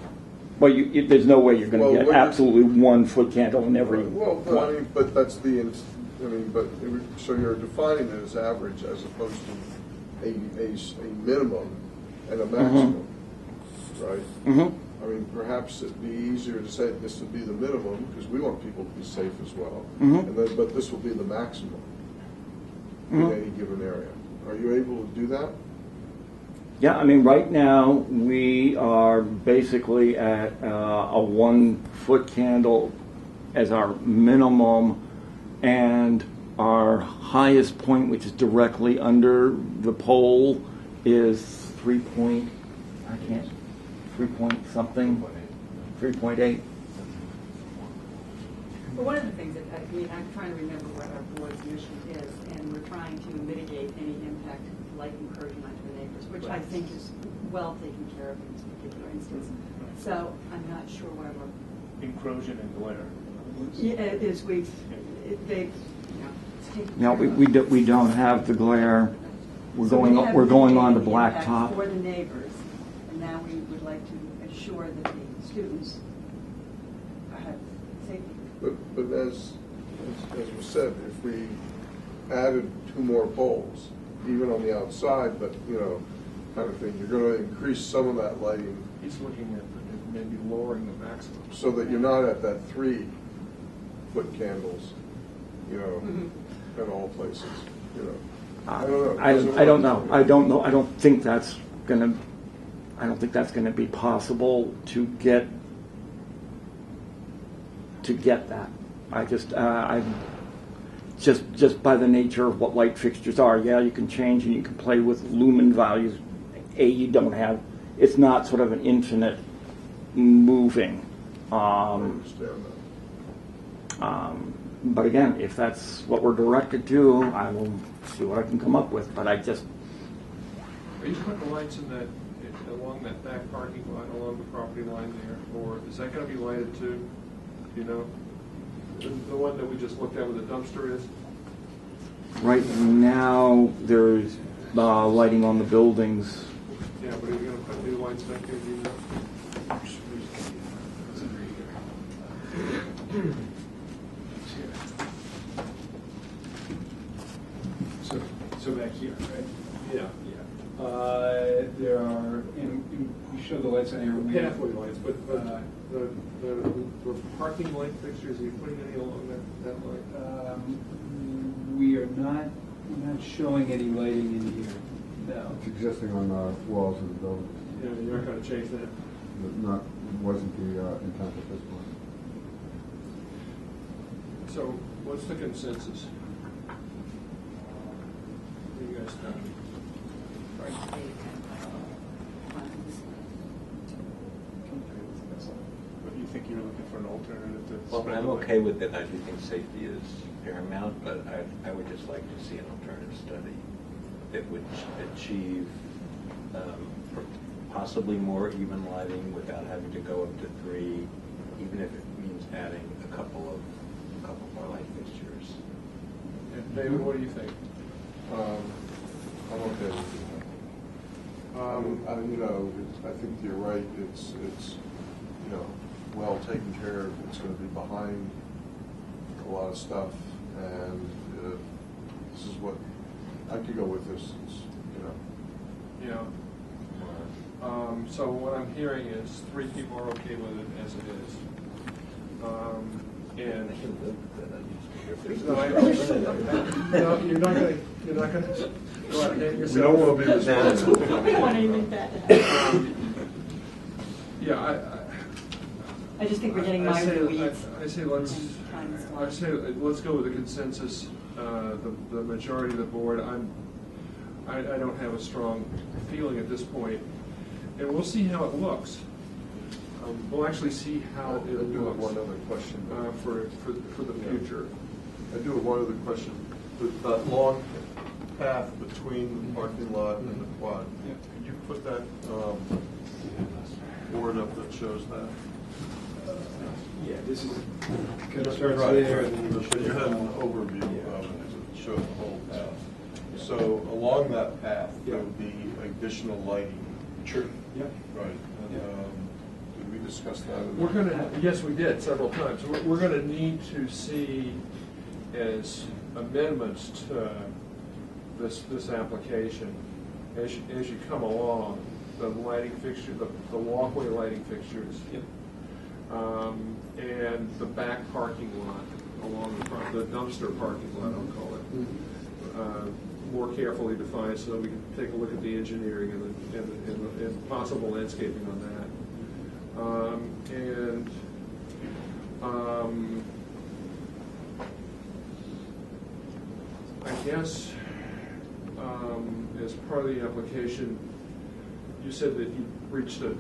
Speaker 15: Well, there's no way you're going
Speaker 13: Well,
Speaker 15: to get
Speaker 13: what you're-
Speaker 15: absolutely 1 foot candle in every
Speaker 13: Well, but,
Speaker 15: one.
Speaker 13: I mean, but that's the, so you're defining it as average as opposed to a minimum and a maximum, right?
Speaker 15: Mhm.
Speaker 13: I mean, perhaps it'd be easier to say this would be the minimum, because we want people to be safe as well.
Speaker 15: Mhm.
Speaker 13: And then, but this will be the maximum
Speaker 15: Mhm.
Speaker 13: in any given area. Are you able to do that?
Speaker 15: Yeah, I mean, right now, we are basically at a 1 foot candle as our minimum, and our highest point, which is directly under the pole, is 3 point something, 3.8.
Speaker 12: But one of the things that, I'm trying to remember what our board's mission is, and we're trying to mitigate any impact of light incursion onto the neighbors, which I think is well taken care of in this particular instance. So I'm not sure why we're.
Speaker 14: Encroaching and glare.
Speaker 12: Yeah, it is, they've, it's taken
Speaker 15: No,
Speaker 12: care of.
Speaker 15: we don't have the glare. We're
Speaker 12: So we
Speaker 15: going,
Speaker 12: have
Speaker 15: we're going on to
Speaker 12: mitigated the impact
Speaker 15: blacktop.
Speaker 12: for the neighbors, and now we would like to ensure that the students have safety.
Speaker 13: But as was said, if we added 2 more poles, even on the outside, but, kind of thing, you're going to increase some of that lighting
Speaker 1: He's looking at maybe lowering the maximum.
Speaker 13: so that you're not at that 3 foot candles, at all places, I don't know.
Speaker 15: I don't know. I don't know. I don't think that's gonna be possible to get that. Just by the nature of what light fixtures are. Yeah, you can change and you can play with lumen values. You don't have. It's not sort of an infinite moving.
Speaker 13: I understand that.
Speaker 15: But again, if that's what we're directed to, I will see what I can come up with. But
Speaker 1: Are you putting the lights along that back parking lot, along the property line there, or is that going to be lighted too? Do you know? The one that we just looked at where the dumpster is?
Speaker 15: right now, there's lighting on the buildings.
Speaker 1: Yeah, but are you going to put new lights back there, do you know?
Speaker 7: So back here, right?
Speaker 1: Yeah.
Speaker 7: There are, we show the lights on here. We have-
Speaker 1: Pathway lights, but the parking light fixtures, are you putting any along that line?
Speaker 7: We are not showing any lighting in here, no.
Speaker 8: It's existing on the walls of the building.
Speaker 1: Yeah, you're not going to change that?
Speaker 8: Wasn't the intent at this point.
Speaker 1: So what's the consensus? What do you guys think?
Speaker 14: But you think you're looking for an alternative to?
Speaker 11: Well, I'm okay with it. I do think safety is paramount, but I would just like to see an alternative study that would achieve possibly more even lighting without having to go up to 3, even if it means adding a couple more light fixtures.
Speaker 1: And David, what do you think?
Speaker 13: I'm okay with it. I think you're right. It's well taken care of. It's going to be behind a lot of stuff, and this is what I could go with. This,
Speaker 1: Yeah. So what I'm hearing is 3 people are okay with it as it is. And no, you're not going to go out and hang yourself.
Speaker 13: We don't want to be responsible.
Speaker 12: We don't want anything bad to happen.
Speaker 1: Yeah,
Speaker 12: I just think we're getting mired in the weeds.
Speaker 1: I say let's go with the consensus. The majority of the board. I don't have a strong feeling at this point, and we'll see how it looks. We'll actually see how it
Speaker 13: I do have
Speaker 1: looks
Speaker 13: one other question.
Speaker 1: for the future.
Speaker 13: I do have one other question. That long path between the parking lot and the quad, could you put that board up that shows that?
Speaker 7: Yeah, this is, kind of starts there, and then
Speaker 13: But you had an overview of it to show the whole path. So along that path, there would be additional lighting.
Speaker 7: Sure. Yep.
Speaker 13: Right. And, did we discuss that?
Speaker 1: We're going to, yes, we did several times. We're going to need to see as amendments to this application, as you come along, the lighting fixture, the walkway lighting fixtures, and the back parking lot along the front, the dumpster parking lot, I'll call it, more carefully defined so that we can take a look at the engineering and possible landscaping on that. I guess as part of the application, you said that you reached an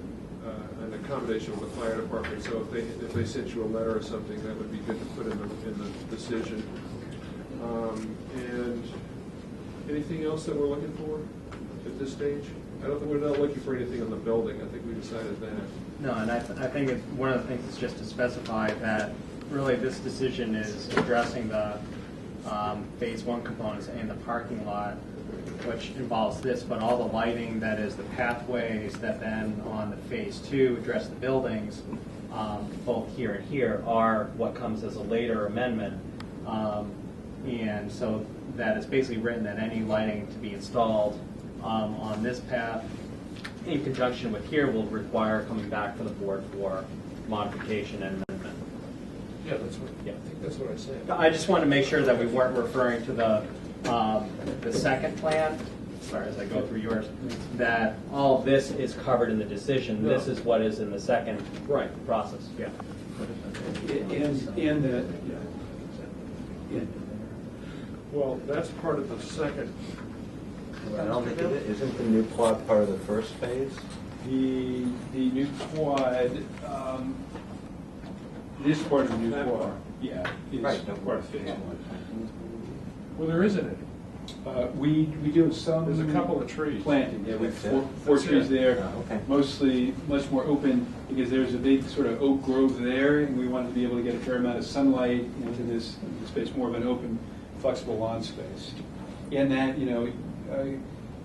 Speaker 1: accommodation with the fire department, so if they sent you a letter or something, that would be good to put in the decision. And anything else that we're looking for at this stage? We're not looking for anything on the building. I think we decided that.
Speaker 2: No, and I think one of the things is just to specify that really this decision is addressing the phase one components and the parking lot, which involves this, but all the lighting that is the pathways that then on the phase two address the buildings, both here and here, are what comes as a later amendment. And so that it's basically written that any lighting to be installed on this path in conjunction with here will require coming back to the board for modification and amendment.
Speaker 1: Yeah, I think that's what I said.
Speaker 2: I just wanted to make sure that we weren't referring to the second plan, sorry, as I go through yours, that all of this is covered in the decision.
Speaker 1: No.
Speaker 2: This is what is in the second process. Yeah.
Speaker 7: And that,
Speaker 1: Well, that's part of the second.
Speaker 11: I don't think it is. Isn't the new quad part of the first phase?
Speaker 7: the new quad, this part of the new
Speaker 1: That
Speaker 7: quad,
Speaker 1: part.
Speaker 7: yeah, is
Speaker 11: Right.
Speaker 7: part of phase one.
Speaker 1: Well, there isn't any.
Speaker 7: We do have some.
Speaker 1: There's a couple of trees.
Speaker 7: Planting, yeah, we have
Speaker 11: That's it?
Speaker 7: four
Speaker 1: That's
Speaker 7: trees
Speaker 1: it.
Speaker 7: there,
Speaker 11: Oh, okay.
Speaker 7: mostly much more open, because there's a big sort of oak grove there, and we wanted to be able to get a fair amount of sunlight into this space, more of an open, flexible lawn space. And that,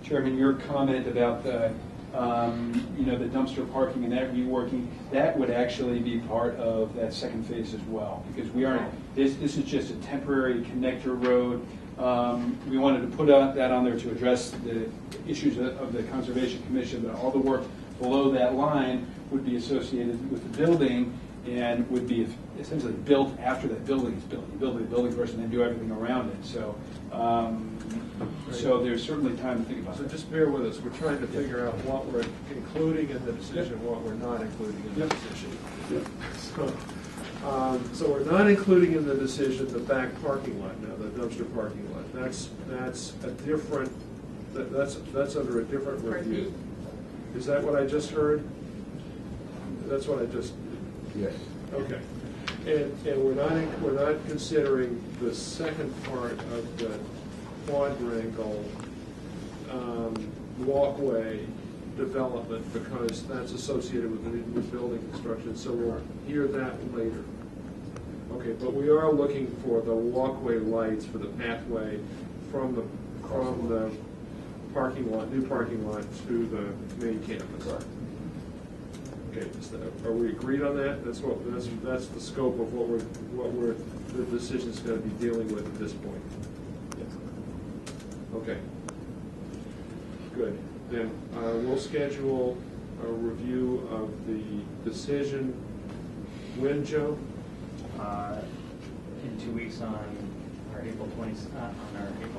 Speaker 7: Chairman, your comment about the, the dumpster parking and that reworking, that would actually be part of that second phase as well, because we aren't, this is just a temporary connector road. We wanted to put that on there to address the issues of the Conservation Commission, but all the work below that line would be associated with the building and would be essentially built after that building is built. You build the building first and then do everything around it. So, so there's certainly time to think about
Speaker 1: So
Speaker 7: that.
Speaker 1: just bear with us. We're trying to figure out what we're including in the decision, what we're not including in the decision. So we're not including in the decision the back parking lot now, the dumpster parking lot. That's a different, that's under a different review. Is that what I just heard? That's what I just.
Speaker 8: Yes.
Speaker 1: Okay. And we're not considering the second part of the quadrangle walkway development, because that's associated with the new building construction, so we'll hear that later. Okay, but we are looking for the walkway lights for the pathway from the parking lot, new parking lot to the main campus. Okay, are we agreed on that? That's the scope of what the decision's going to be dealing with at this point. Okay. Good. Then we'll schedule a review of the decision. When, Joe?
Speaker 2: In 2 weeks on our April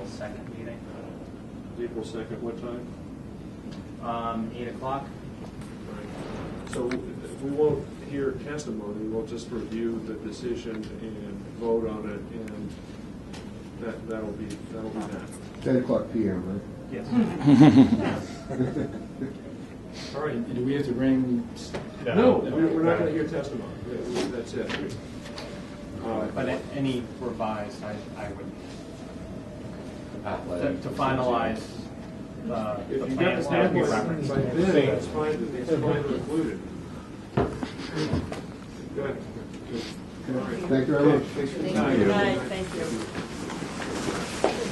Speaker 2: 2nd meeting.
Speaker 1: April 2nd, what time?
Speaker 2: 8 o'clock.
Speaker 1: So we won't hear testimony, we'll just review the decision and vote on it, and that'll be that.
Speaker 8: 10 o'clock p.m., right?
Speaker 2: Yes.
Speaker 1: All right.
Speaker 7: And do we have to bring?
Speaker 1: No, we're not going to hear testimony. That's it.
Speaker 2: But any revised, I would, to finalize the
Speaker 1: If you got
Speaker 2: plans
Speaker 1: the
Speaker 2: that we
Speaker 1: pathway
Speaker 2: referenced.
Speaker 1: by then, it's fine to include it. Good.
Speaker 8: Thank you very much.
Speaker 1: Thanks for the
Speaker 12: Thank
Speaker 1: time.
Speaker 12: you. Good night. Thank you.